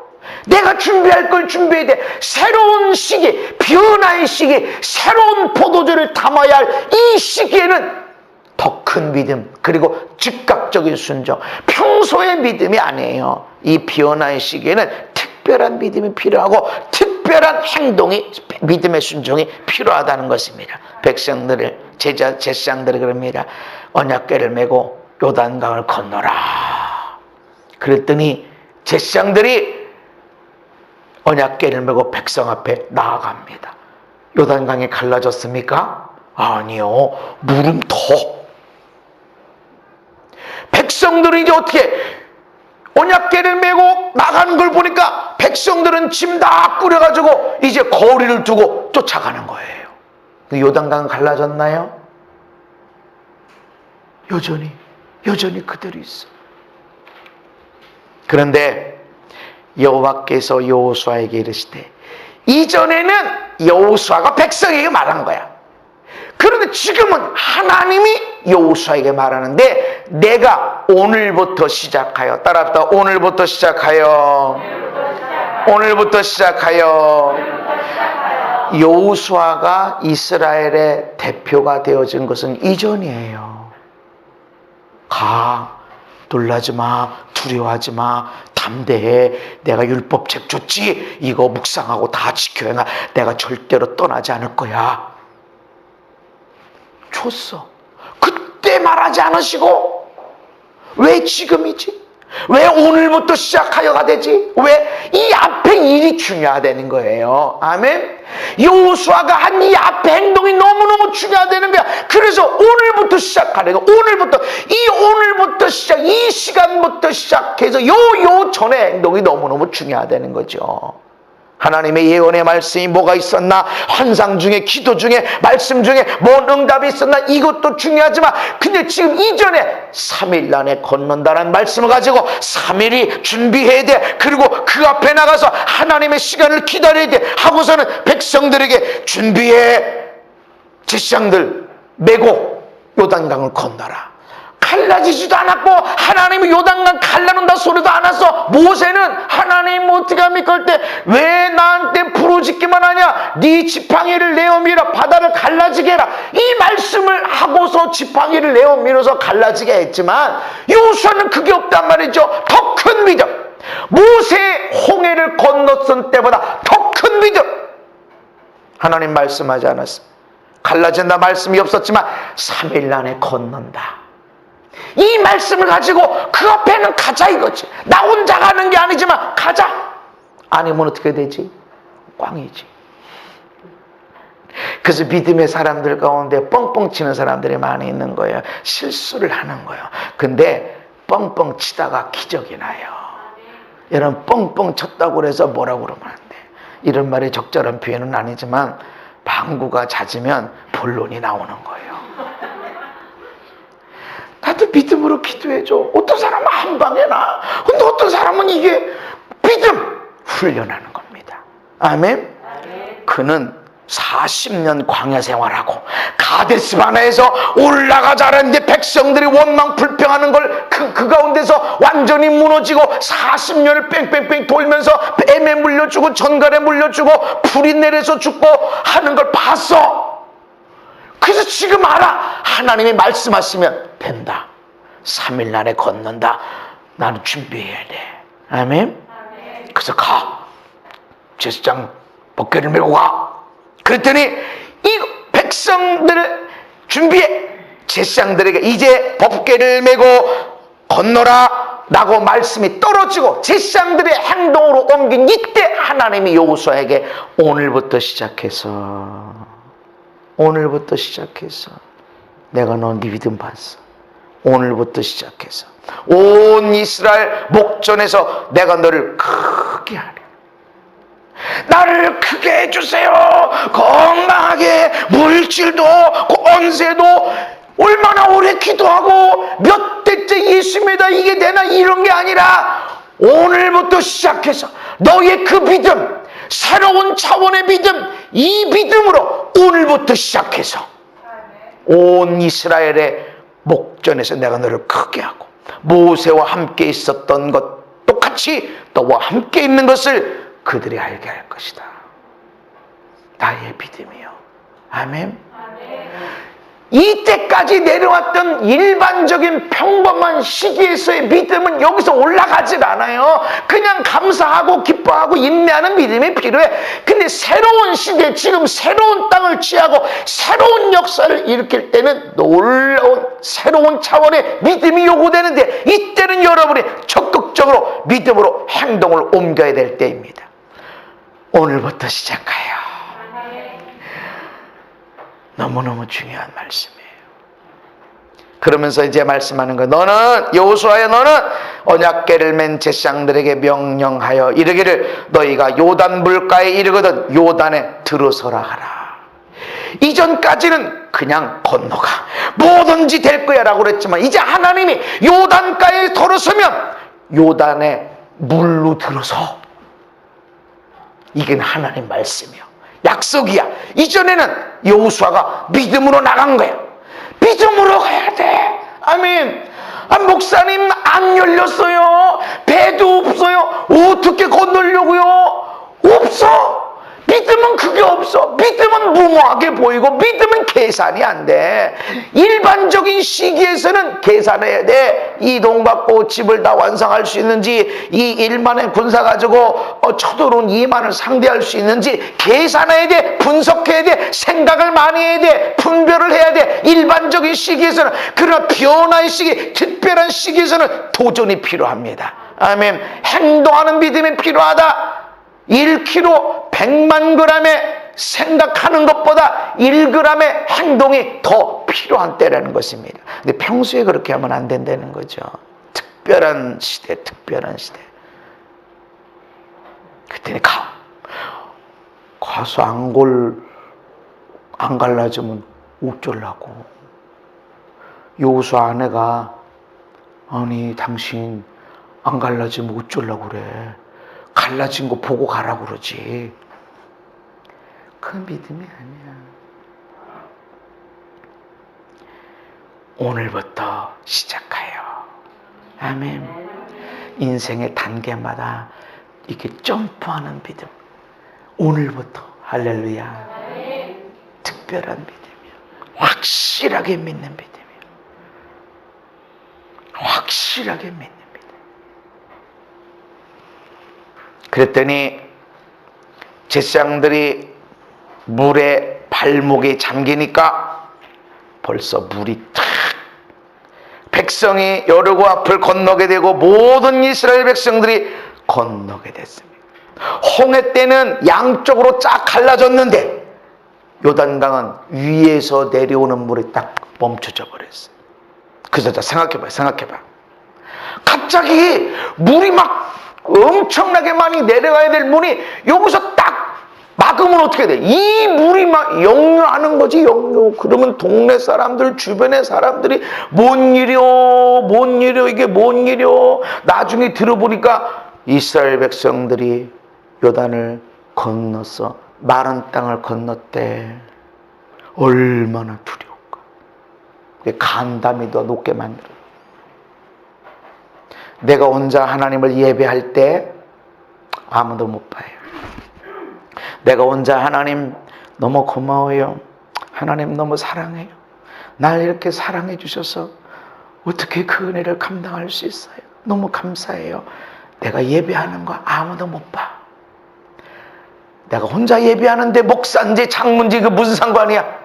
내가 준비할 걸 준비해야 돼. 새로운 시기, 변화의 시기, 새로운 포도주를 담아야 할 이 시기에는 더 큰 믿음 그리고 즉각적인 순종, 평소의 믿음이 아니에요. 이 변화의 시기에는 특별한 믿음이 필요하고 특별한 행동이 믿음의 순종이 필요하다는 것입니다. 백성들을 제사장들이 그럽니다. 언약궤를 메고 요단강을 건너라. 그랬더니 제사장들이 언약궤를 메고 백성 앞에 나아갑니다. 요단강이 갈라졌습니까? 아니요. 물은 더. 백성들이 이제 어떻게 언약궤를 메고 나가는 걸 보니까 백성들은 짐 다 꾸려가지고 이제 거리를 두고 쫓아가는 거예요. 요단강 갈라졌나요? 여전히 그대로 있어. 그런데 여호와께서 여호수아에게 이르시되, 이전에는 여호수아가 백성에게 말한 거야. 그런데 지금은 하나님이 여호수아에게 말하는데, 내가 오늘부터 시작하여, 따라합시다. 오늘부터 시작하여. 여호수아가 이스라엘의 대표가 되어진 것은 이전이에요. 가, 놀라지 마, 두려워하지 마, 담대해. 내가 율법책 줬지? 이거 묵상하고 다 지켜야 내가 절대로 떠나지 않을 거야. 줬어. 그때 말하지 않으시고 왜 지금이지? 왜 오늘부터 시작하여가 되지? 왜 이 앞에 일이 중요하다는 거예요. 아멘. 여호수아가 한 이 앞에 행동이 너무너무 중요하다는 거야. 그래서 오늘부터 시작하는 거. 오늘부터 시작, 이 시간부터 시작해서 요 전의 행동이 너무너무 중요하다는 거죠. 하나님의 예언의 말씀이 뭐가 있었나? 환상 중에, 기도 중에, 말씀 중에 뭔 응답이 있었나? 이것도 중요하지만, 근데 지금 이전에 3일 안에 건넌다는 말씀을 가지고 3일이 준비해야 돼. 그리고 그 앞에 나가서 하나님의 시간을 기다려야 돼. 하고서는 백성들에게 준비해. 제사장들 메고 요단강을 건너라. 갈라지지도 않았고, 하나님이 요단강 갈라놓는다 소리도 안 왔어. 모세는 하나님 어떻게 합니까? 할 때 왜 나한테 부르짖기만 하냐? 네 지팡이를 내어 밀어 바다를 갈라지게 해라. 이 말씀을 하고서 지팡이를 내어 밀어서 갈라지게 했지만, 여호수아는 그게 없단 말이죠. 더 큰 믿음, 모세의 홍해를 건넜을 때보다 더 큰 믿음. 하나님 말씀하지 않았어. 갈라진다 말씀이 없었지만 3일 안에 건넌다. 이 말씀을 가지고 그 앞에는 가자 이거지. 나 혼자 가는 게 아니지만 가자. 아니면 어떻게 되지? 꽝이지. 그래서 믿음의 사람들 가운데 뻥뻥 치는 사람들이 많이 있는 거예요. 실수를 하는 거예요. 근데 뻥뻥 치다가 기적이 나요. 여러분, 뻥뻥 쳤다고 해서 뭐라고 그러면 안 돼. 이런 말이 적절한 표현은 아니지만 방구가 잦으면 본론이 나오는 거예요. 나도 믿음으로 기도해줘. 어떤 사람은 한 방에 나. 근데 어떤 사람은 이게 믿음 훈련하는 겁니다. 아멘. 그는 40년 광야 생활하고 가데스바네에서 올라가자라는데 백성들이 원망 불평하는 걸 그 가운데서 완전히 무너지고 40년을 뺑뺑뺑 돌면서 뱀에 물려주고 전갈에 물려주고 불이 내려서 죽고 하는 걸 봤어. 그래서 지금 알아. 하나님이 말씀하시면 된다. 3일 안에 건넌다. 나는 준비해야 돼. 아멘. 그래서 가. 제사장 법궤를 메고 가. 그랬더니 이 백성들을 준비해. 제사장들에게 이제 법궤를 메고 건너라 라고 말씀이 떨어지고 제사장들의 행동으로 옮긴 이때 하나님이 여호수아에게 오늘부터 시작해서 내가 너 믿음 봤어. 오늘부터 시작해서 온 이스라엘 목전에서 내가 너를 크게 하리. 나를 크게 해주세요. 건강하게, 물질도 권세도, 얼마나 오래 기도하고 몇 대째 예수입니다 이게 되나 이런 게 아니라 오늘부터 시작해서 너의 그 믿음, 새로운 차원의 믿음, 이 믿음으로 오늘부터 시작해서 온 이스라엘의 목전에서 내가 너를 크게 하고 모세와 함께 있었던 것 똑같이 너와 함께 있는 것을 그들이 알게 할 것이다. 나의 믿음이요. 아멘. 이때까지 내려왔던 일반적인 평범한 시기에서의 믿음은 여기서 올라가질 않아요. 그냥 감사하고 기뻐하고 인내하는 믿음이 필요해. 근데 새로운 시대, 지금 새로운 땅을 취하고 새로운 역사를 일으킬 때는 놀라운 새로운 차원의 믿음이 요구되는데, 이때는 여러분이 적극적으로 믿음으로 행동을 옮겨야 될 때입니다. 오늘부터 시작하여. 너무너무 중요한 말씀이에요. 그러면서 이제 말씀하는 거예요. 너는 여호수아야, 너는 언약궤를 맨 제사장들에게 명령하여 이르기를 너희가 요단 물가에 이르거든 요단에 들어서라 하라. 이전까지는 그냥 건너가 뭐든지 될 거야 라고 그랬지만 이제 하나님이 요단가에 들어서면 요단에 물로 들어서, 이게 하나님 말씀이야, 약속이야. 이전에는 여호수아가 믿음으로 나간 거야. 믿음으로 가야 돼. 아멘. 목사님 안 열렸어요. 배도 없어요. 어떻게 건너려고요? 없어. 믿음은 그게 없어. 믿음은 무모하게 보이고 믿음은 계산이 안 돼. 일반적인 시기에서는 계산해야 돼. 이동받고 집을 다 완성할 수 있는지, 이 1만의 군사 가지고 쳐들어온 2만을 상대할 수 있는지 계산해야 돼. 분석해야 돼. 생각을 많이 해야 돼. 분별을 해야 돼. 일반적인 시기에서는. 그러나 변화의 시기, 특별한 시기에서는 도전이 필요합니다. 아멘. 행동하는 믿음이 필요하다. 1kg 100만 g의 생각하는 것보다 1g의 행동이 더 필요한 때라는 것입니다. 근데 평소에 그렇게 하면 안 된다는 거죠. 특별한 시대, 특별한 시대. 그때는 가서 안 갈라지면 어쩌려고. 여호수아 아내가 아니 당신 안 갈라지면 어쩌려고 그래. 갈라진 거 보고 가라고 그러지. 그 믿음이 아니야. 오늘부터 시작해요. 아멘. 인생의 단계마다 이렇게 점프하는 믿음. 오늘부터 할렐루야. 특별한 믿음이야. 확실하게 믿는 믿음이야. 확실하게 믿는 믿음. 그랬더니 제사장들이 물에 발목이 잠기니까 벌써 물이 탁, 백성이 여리고 앞을 건너게 되고 모든 이스라엘 백성들이 건너게 됐습니다. 홍해 때는 양쪽으로 쫙 갈라졌는데 요단강은 위에서 내려오는 물이 딱 멈춰져 버렸어요. 그래서 생각해봐. 갑자기 물이 막 엄청나게 많이 내려가야 될 물이 여기서 딱 막으면 어떻게 돼? 이 물이 막 역류하는 거지, 역류. 그러면 동네 사람들, 주변의 사람들이 뭔 일이요? 이게 뭔 일이요? 나중에 들어보니까 이스라엘 백성들이 요단을 건너서 마른 땅을 건넜대. 얼마나 두려울까. 간담이 더 높게 만들어. 내가 혼자 하나님을 예배할 때 아무도 못 봐요. 내가 혼자 하나님 너무 고마워요. 하나님 너무 사랑해요. 날 이렇게 사랑해 주셔서 어떻게 그 은혜를 감당할 수 있어요. 너무 감사해요. 내가 예배하는 거 아무도 못 봐. 내가 혼자 예배하는데 목사인지 장문지 그 무슨 상관이야.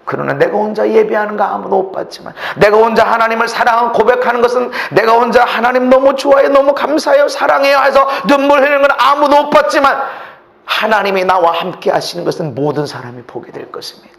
그러나 내가 혼자 예배하는 거 아무도 못 봤지만, 내가 혼자 하나님을 사랑하고 고백하는 것은, 내가 혼자 하나님 너무 좋아해요, 너무 감사해요, 사랑해요 해서 눈물 흘리는 건 아무도 못 봤지만, 하나님이 나와 함께 하시는 것은 모든 사람이 보게 될 것입니다.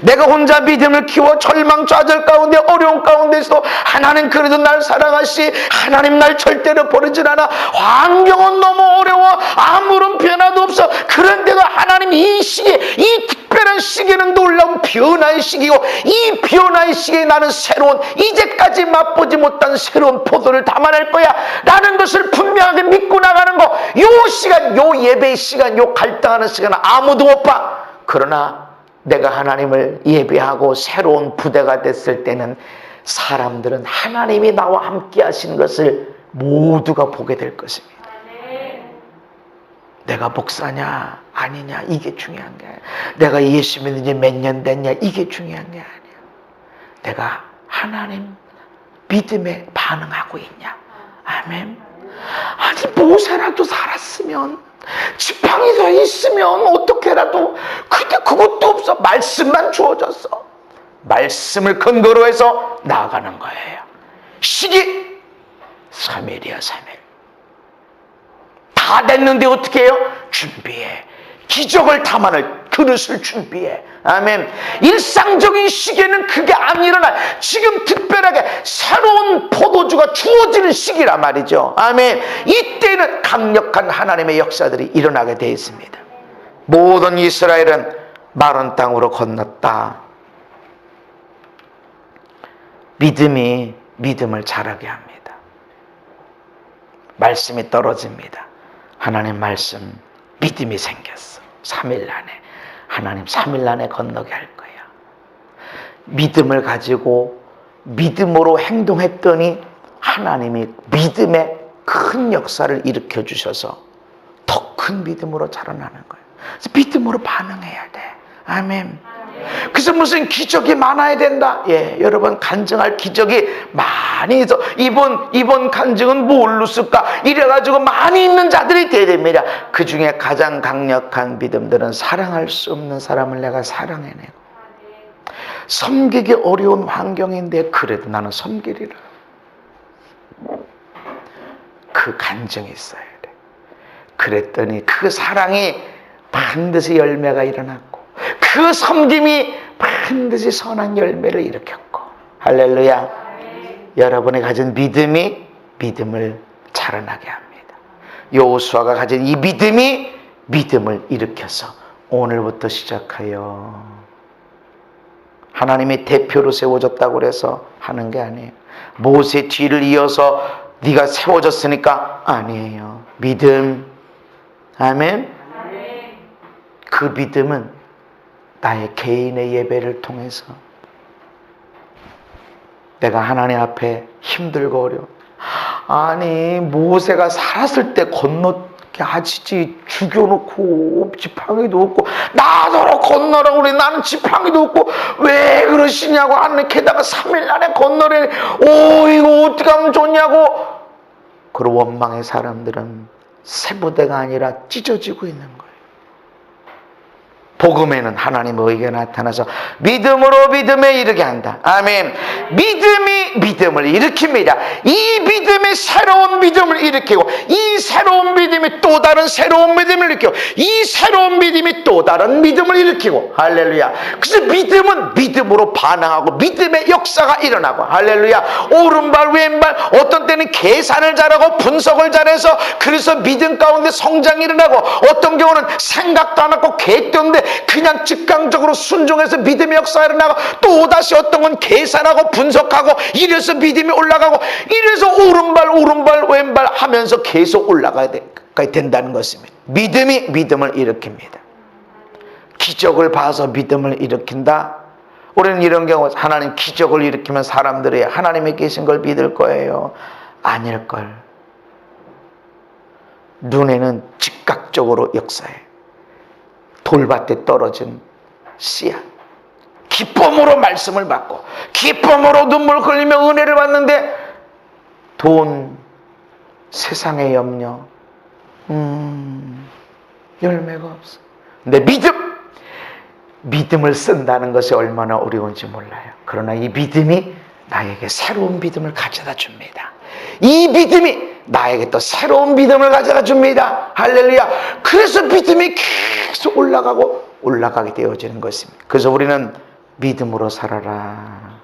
내가 혼자 믿음을 키워 절망 좌절 가운데 어려운 가운데서도 하나님 그래도 날 사랑하시, 하나님 날 절대로 버리질 않아. 환경은 너무 어려워, 아무런 변화도 없어. 그런데도 하나님 이 시기에, 이 특별한 시기에는 놀라운 변화의 시기고, 이 변화의 시기에 나는 새로운, 이제까지 맛보지 못한 새로운 포도를 담아낼 거야 라는 것을 분명하게 믿고 나가는 거. 요 시간, 요 예배의 시간, 요 갈등하는 시간은 아무도 못 봐. 그러나 내가 하나님을 예배하고 새로운 부대가 됐을 때는 사람들은 하나님이 나와 함께 하시는 것을 모두가 보게 될 것입니다. 내가 목사냐 아니냐 이게 중요한 게 아니야. 내가 예수 믿은 지 몇 년 됐냐 이게 중요한 게 아니야. 내가 하나님 믿음에 반응하고 있냐. 아멘. 아니 모세라도 살았으면, 지팡이 서 있으면 어떻게라도, 근데 그것도 없어. 말씀만 주어졌어. 말씀을 근거로 해서 나아가는 거예요. 시기 3일이야 3일. 다 됐는데 어떻게 해요? 준비해. 기적을 담아낼 그릇을 준비해. 아멘. 일상적인 시기에는 그게 안 일어나. 지금 특별하게 새로운 포도주가 주어지는 시기란 말이죠. 아멘. 이때는 강력한 하나님의 역사들이 일어나게 되어 있습니다. 모든 이스라엘은 마른 땅으로 건넜다. 믿음이 믿음을 자라게 합니다. 말씀이 떨어집니다. 하나님 말씀, 믿음이 생겼어. 3일 안에. 하나님 3일 안에 건너게 할 거야. 믿음을 가지고 믿음으로 행동했더니 하나님이 믿음의 큰 역사를 일으켜 주셔서 더 큰 믿음으로 자라나는 거예요. 그래서 믿음으로 반응해야 돼. 아멘. 그래서 무슨 기적이 많아야 된다. 예, 여러분 간증할 기적이 많이 있어. 이번 간증은 뭘로 쓸까? 이래가지고 많이 있는 자들이 돼야 됩니다. 그 중에 가장 강력한 믿음들은 사랑할 수 없는 사람을 내가 사랑해내고, 섬기기 어려운 환경인데 그래도 나는 섬기리라. 그 간증이 있어야 돼. 그랬더니 그 사랑이 반드시 열매가 일어났고, 그 섬김이 반드시 선한 열매를 일으켰고. 할렐루야. 여러분이 가진 믿음이 믿음을 자라나게 합니다. 여호수아가 가진 이 믿음이 믿음을 일으켜서 오늘부터 시작하여, 하나님이 대표로 세워졌다고 그래서 하는 게 아니에요. 모세 뒤를 이어서 네가 세워졌으니까 아니에요. 믿음. 아멘. 그 믿음은 나의 개인의 예배를 통해서 내가 하나님 앞에 힘들고 어려워. 아니 모세가 살았을 때 건너게 하시지, 죽여놓고 지팡이도 없고 나더러 건너라고 그래. 나는 지팡이도 없고 왜 그러시냐고. 하는 게다가 3일 안에 건너래. 오 이거 어떻게 하면 좋냐고. 그리고 원망의 사람들은 새 부대가 아니라 찢어지고 있는 거예요. 복음에는 하나님의 의가 나타나서 믿음으로 믿음에 이르게 한다. 아멘. 믿음이 믿음을 일으킵니다. 이 믿음이 새로운 믿음을 일으키고, 이 새로운 믿음이 또 다른 새로운 믿음을 일으키고, 이 새로운 믿음이 또 다른 믿음을 일으키고. 할렐루야. 그래서 믿음은 믿음으로 반응하고 믿음의 역사가 일어나고. 할렐루야. 오른발 왼발, 어떤 때는 계산을 잘하고 분석을 잘해서 그래서 믿음 가운데 성장이 일어나고, 어떤 경우는 생각도 안 하고 계획도 없는데 그냥 즉각적으로 순종해서 믿음의 역사가 일어나고, 또다시 어떤 건 계산하고 분석하고 이래서 믿음이 올라가고, 이래서 오른발 왼발 하면서 계속 올라가야 된다는 것입니다. 믿음이 믿음을 일으킵니다. 기적을 봐서 믿음을 일으킨다. 우리는 이런 경우, 하나님 기적을 일으키면 사람들이 하나님이 계신 걸 믿을 거예요. 아닐걸. 눈에는 즉각적으로 역사해. 돌밭에 떨어진 씨앗. 기쁨으로 말씀을 받고 기쁨으로 눈물 흘리며 은혜를 받는데 돈, 세상의 염려, 열매가 없어. 근데 믿음을 쓴다는 것이 얼마나 어려운지 몰라요. 그러나 이 믿음이 나에게 새로운 믿음을 가져다 줍니다. 이 믿음이 나에게 또 새로운 믿음을 가져다 줍니다. 할렐루야. 그래서 믿음이 계속 올라가게 되어지는 것입니다. 그래서 우리는 믿음으로 살아라.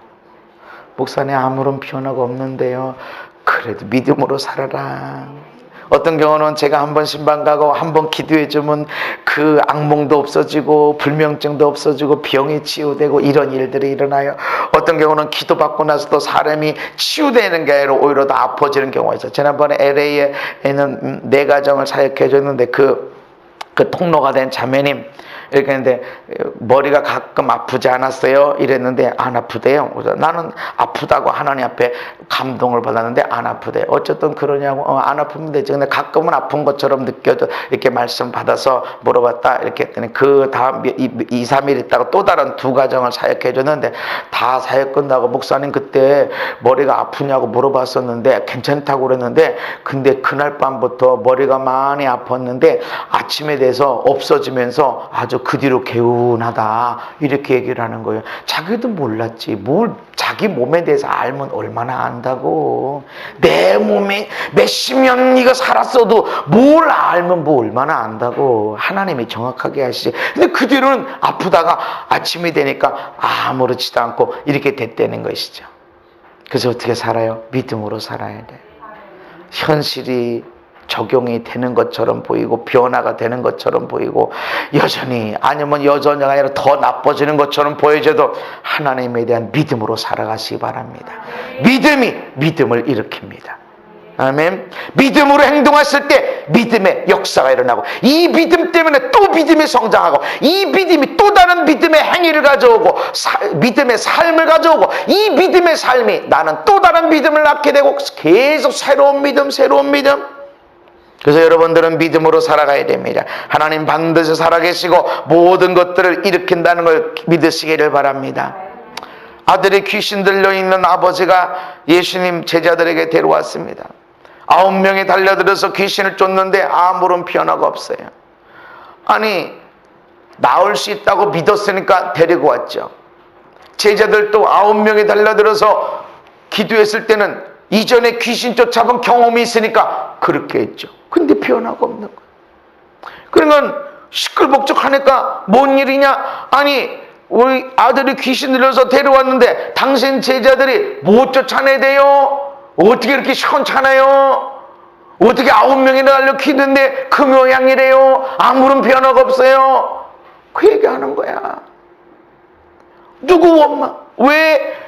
목사님 아무런 변화가 없는데요. 그래도 믿음으로 살아라. 어떤 경우는 제가 한번 신방 가고 한번 기도해 주면 그 악몽도 없어지고 불면증도 없어지고 병이 치유되고 이런 일들이 일어나요. 어떤 경우는 기도받고 나서도 사람이 치유되는 게 아니라 오히려 더 아파지는 경우가 있어요. 지난번에 LA에 있는 내 가정을 사역해 줬는데 그 통로가 된 자매님 이렇게 했는데 머리가 가끔 아프지 않았어요? 이랬는데 안 아프대요. 그래서 나는 아프다고 하나님 앞에 감동을 받았는데 안 아프대. 어쨌든 그러냐고. 안 아프면 되지. 근데 가끔은 아픈 것처럼 느껴져. 이렇게 말씀 받아서 물어봤다. 이렇게 했더니 그 다음 2-3일 있다가 또 다른 2가정을 사역해 줬는데 다 사역 끝나고 목사님 그때 머리가 아프냐고 물어봤었는데 괜찮다고 그랬는데 근데 그날 밤부터 머리가 많이 아팠는데 아침에 돼서 없어지면서 아주 아주 그 뒤로 개운하다 이렇게 얘기를 하는 거예요. 자기도 몰랐지. 뭘 자기 몸에 대해서 알면 얼마나 안다고. 내 몸에 몇십 년 네가 살았어도 뭘 알면 뭐 얼마나 안다고. 하나님이 정확하게 하시지. 근데 그 뒤로는 아프다가 아침이 되니까 아무렇지도 않고 이렇게 됐다는 것이죠. 그래서 어떻게 살아요? 믿음으로 살아야 돼. 현실이 적용이 되는 것처럼 보이고 변화가 되는 것처럼 보이고 여전히 아니면 여전히 아니라 더 나빠지는 것처럼 보여져도 하나님에 대한 믿음으로 살아가시기 바랍니다. 믿음이 믿음을 일으킵니다. 아멘. 믿음으로 행동했을 때 믿음의 역사가 일어나고 이 믿음 때문에 또 믿음이 성장하고 이 믿음이 또 다른 믿음의 행위를 가져오고 믿음의 삶을 가져오고 이 믿음의 삶이 나는 또 다른 믿음을 낳게 되고 계속 새로운 믿음 새로운 믿음. 그래서 여러분들은 믿음으로 살아가야 됩니다. 하나님 반드시 살아계시고 모든 것들을 일으킨다는 걸 믿으시기를 바랍니다. 아들이 귀신 들려있는 아버지가 예수님 제자들에게 데려왔습니다. 9명이 달려들어서 귀신을 쫓는데 아무런 변화가 없어요. 아니 나을 수 있다고 믿었으니까 데리고 왔죠. 제자들도 9명이 달려들어서 기도했을 때는 이전에 귀신 쫓아본 경험이 있으니까 그렇게 했죠. 근데 변화가 없는 거예요. 그러니까 시끌벅적하니까 뭔 일이냐? 아니 우리 아들이 귀신 들려서 데려왔는데 당신 제자들이 못 쫓아내대요. 어떻게 이렇게 시원찮아요? 어떻게 9명이나 달려 기도했는데 그 모양이래요. 아무런 변화가 없어요. 그 얘기하는 거야. 누구 원망? 왜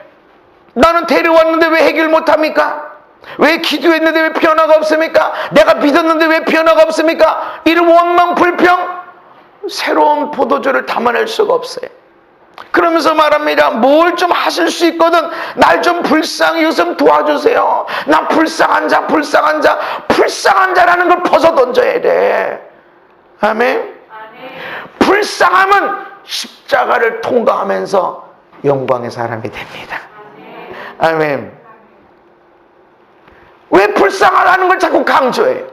나는 데려왔는데 왜 해결 못합니까? 왜 기도했는데 왜 변화가 없습니까? 내가 믿었는데 왜 변화가 없습니까? 이런 원망 불평 새로운 포도주를 담아낼 수가 없어요. 그러면서 말합니다. 뭘 좀 하실 수 있거든 날 좀 불쌍히 요즘 도와주세요. 나 불쌍한 자 불쌍한 자 불쌍한 자라는 걸 벗어 던져야 돼. 아멘. 불쌍함은 십자가를 통과하면서 영광의 사람이 됩니다. 아멘. 왜 불쌍하다는 걸 자꾸 강조해요?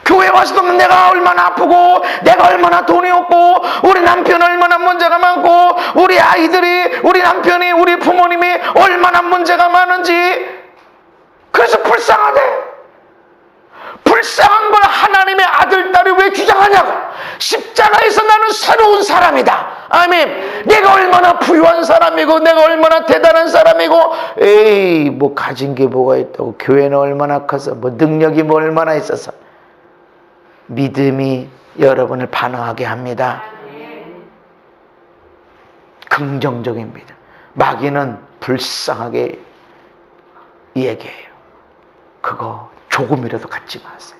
교회 와서도 내가 얼마나 아프고 내가 얼마나 돈이 없고 우리 남편 얼마나 문제가 많고 우리 아이들이 우리 남편이 우리 부모님이 얼마나 문제가 많은지 그래서 불쌍하대. 불쌍한 걸 하나님의 아들 딸이 왜 주장하냐고. 십자가에서 나는 새로운 사람이다. 아멘. 내가 얼마나 부유한 사람이고 내가 얼마나 대단한 사람이고 에이 뭐 가진 게 뭐가 있다고. 교회는 얼마나 커서 뭐 능력이 뭐 얼마나 있어서. 믿음이 여러분을 반응하게 합니다. 긍정적인 믿음. 마귀는 불쌍하게 얘기해요. 그거 조금이라도 갖지 마세요.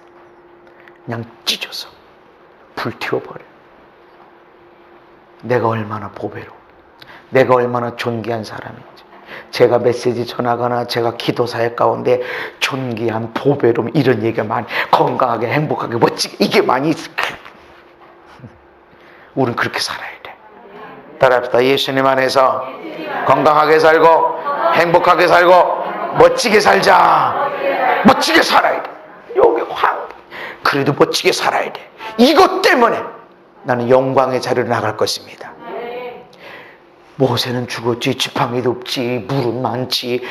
그냥 찢어서 불태워버려요. 내가 얼마나 보배로워, 내가 얼마나 존귀한 사람인지. 제가 메시지 전하거나 제가 기도 사역 가운데 존귀한 보배로움 이런 얘기가 많이 건강하게 행복하게 멋지게 이게 많이 있어요. 우린 그렇게 살아야 돼. 따라합시다. 예수님 안에서 건강하게 살고 행복하게 살고 멋지게 살자. 멋지게 살아야 돼. 여기 그래도 멋지게 살아야 돼. 이것 때문에 나는 영광의 자리로 나갈 것입니다. 모세는 죽었지, 지팡이도 없지, 물은 많지,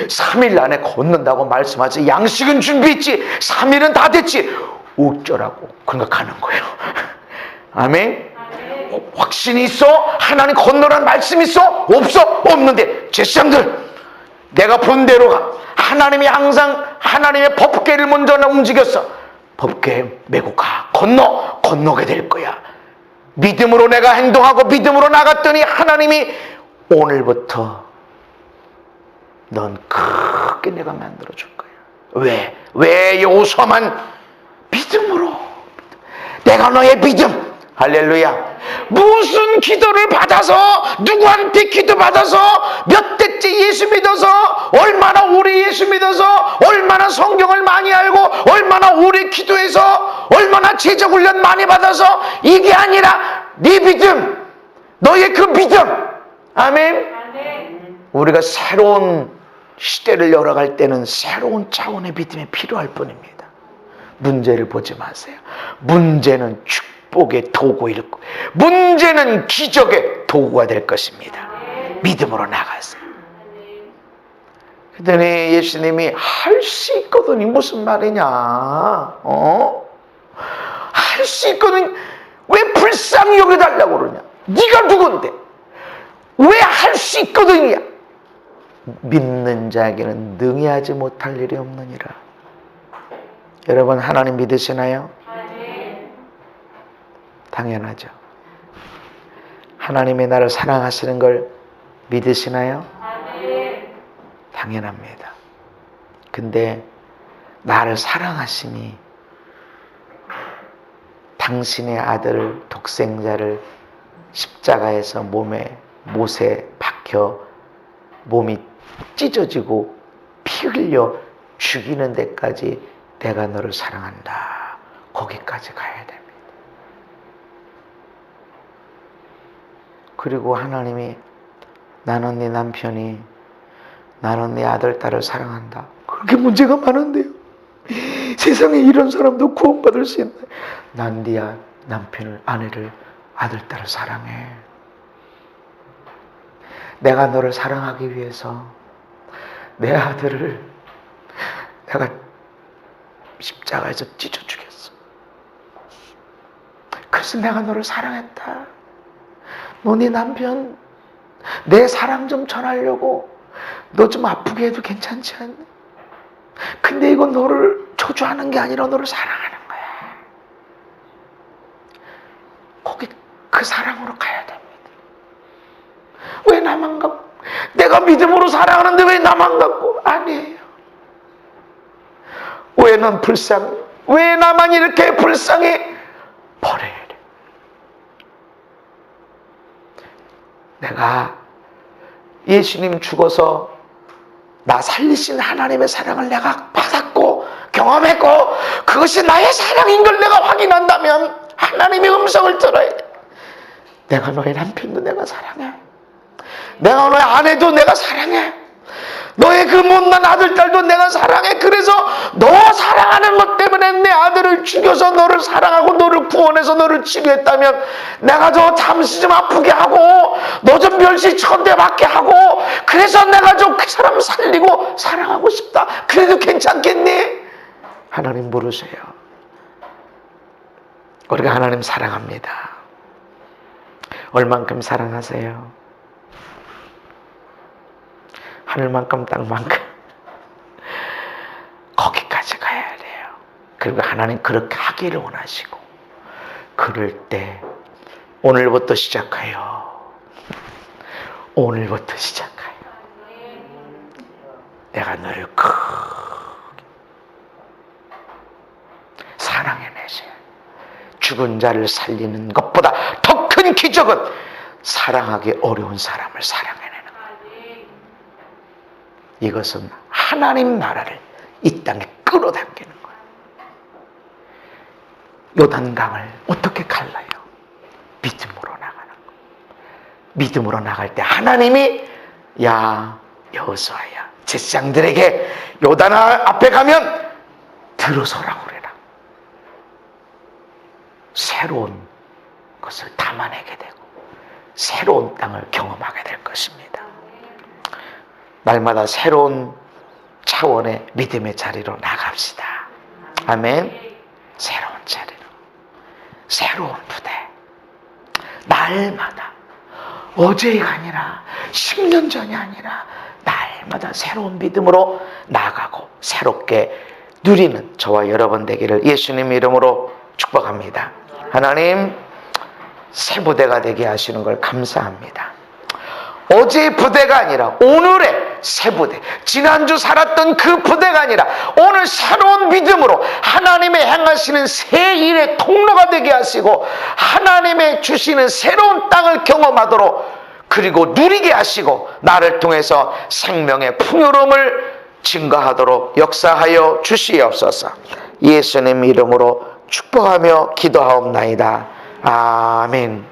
3일 안에 걷는다고 말씀하지, 양식은 준비했지, 3일은 다 됐지, 어쩌라고 생각하는 거예요. 아멘? 확신이 있어? 하나님 건너라는 말씀이 있어? 없어? 없는데 제사장들 내가 본 대로 가. 하나님이 항상 하나님의 법궤를 먼저 움직였어. 법궤 메고 가. 건너게 될 거야. 믿음으로 내가 행동하고 믿음으로 나갔더니 하나님이 오늘부터 넌 크게 내가 만들어줄 거야. 왜 여호수아만 믿음으로. 내가 너의 믿음. 할렐루야. 무슨 기도를 받아서 누구한테 기도 받아서 몇 대째 예수 믿어서 얼마나 오래 예수 믿어서 얼마나 성경을 많이 알고 얼마나 오래 기도해서 얼마나 제적 훈련 많이 받아서 이게 아니라 네 믿음, 너의 그 믿음. 아멘. 우리가 새로운 시대를 열어갈 때는 새로운 차원의 믿음이 필요할 뿐입니다. 문제를 보지 마세요. 문제는 축복의 도구일 거. 문제는 기적의 도구가 될 것입니다. 믿음으로 나가세요. 그랬더니 예수님이 할 수 있거든요. 무슨 말이냐? 할 수 있거든. 왜 불쌍히 여겨달라고 그러냐? 네가 누군데? 왜 할 수 있거든요? 믿는 자에게는 능히 하지 못할 일이 없느니라. 여러분, 하나님 믿으시나요? 당연하죠. 하나님의 나를 사랑하시는 걸 믿으시나요? 당연합니다. 근데 나를 사랑하시니 당신의 아들 독생자를 십자가에서 못에 박혀 몸이 찢어지고 피 흘려 죽이는 데까지 내가 너를 사랑한다. 거기까지 가야 됩니다. 그리고 하나님이 나는 네 남편이, 나는 네 아들, 딸을 사랑한다. 그렇게 문제가 많은데요. 세상에 이런 사람도 구원받을 수 있나? 난 네 남편을, 아내를, 아들, 딸을 사랑해. 내가 너를 사랑하기 위해서 내 아들을 내가 십자가에서 찢어 죽였어. 그래서 내가 너를 사랑했다. 너 네 남편 내 사랑 좀 전하려고 너 좀 아프게 해도 괜찮지 않니? 근데 이건 너를 저주하는 게 아니라 너를 사랑하는 거야. 거기 그 사랑으로 가야 됩니다. 왜 나만 갖고? 내가 믿음으로 사랑하는데 왜 나만 갖고? 아니에요. 왜 넌 불쌍해? 왜 나만 이렇게 불쌍해? 버려야 돼. 내가 예수님 죽어서 나 살리신 하나님의 사랑을 내가 받았고 경험했고 그것이 나의 사랑인 걸 내가 확인한다면 하나님의 음성을 들어야 돼. 내가 너의 남편도 내가 사랑해. 내가 너의 아내도 내가 사랑해. 너의 그 못난 아들, 딸도 내가 사랑해. 그래서 너 사랑하는 것 때문에 내 아들을 죽여서 너를 사랑하고 너를 구원해서 너를 치료했다면 내가 저 잠시 좀 아프게 하고 너 좀 멸시천대받게 하고 그래서 내가 좀 그 사람 살리고 사랑하고 싶다. 그래도 괜찮겠니? 하나님 물으세요. 우리가 하나님 사랑합니다. 얼만큼 사랑하세요? 하늘만큼 땅만큼 거기까지 가야 돼요. 그리고 하나님 그렇게 하기를 원하시고 그럴 때 오늘부터 시작하여 오늘부터 시작하여 내가 너를 크게 사랑해내세요. 죽은 자를 살리는 것보다 더 큰 기적은 사랑하기 어려운 사람을 사랑해내는 거예요. 이것은 하나님 나라를 이 땅에 끌어당기는 거예요. 요단강을 어떻게 갈라요? 믿음으로 나가는 거예요. 믿음으로 나갈 때 하나님이 야 여호수아야 제사장들에게 요단 앞에 가면 들어서라고 그래라. 새로운 것을 담아내게 되고 새로운 땅을 경험하게 될 것입니다. 날마다 새로운 차원의 믿음의 자리로 나갑시다. 아멘. 새로운 자리로, 새로운 부대. 날마다 어제가 아니라 10년 전이 아니라 날마다 새로운 믿음으로 나가고 새롭게 누리는 저와 여러분 되기를 예수님 이름으로 축복합니다. 하나님 새 부대가 되게 하시는 걸 감사합니다. 어제의 부대가 아니라 오늘의 새 부대, 지난주 살았던 그 부대가 아니라 오늘 새로운 믿음으로 하나님의 행하시는 새 일의 통로가 되게 하시고 하나님의 주시는 새로운 땅을 경험하도록 그리고 누리게 하시고 나를 통해서 생명의 풍요로움을 증거하도록 역사하여 주시옵소서. 예수님 이름으로 축복하며 기도하옵나이다. 아멘.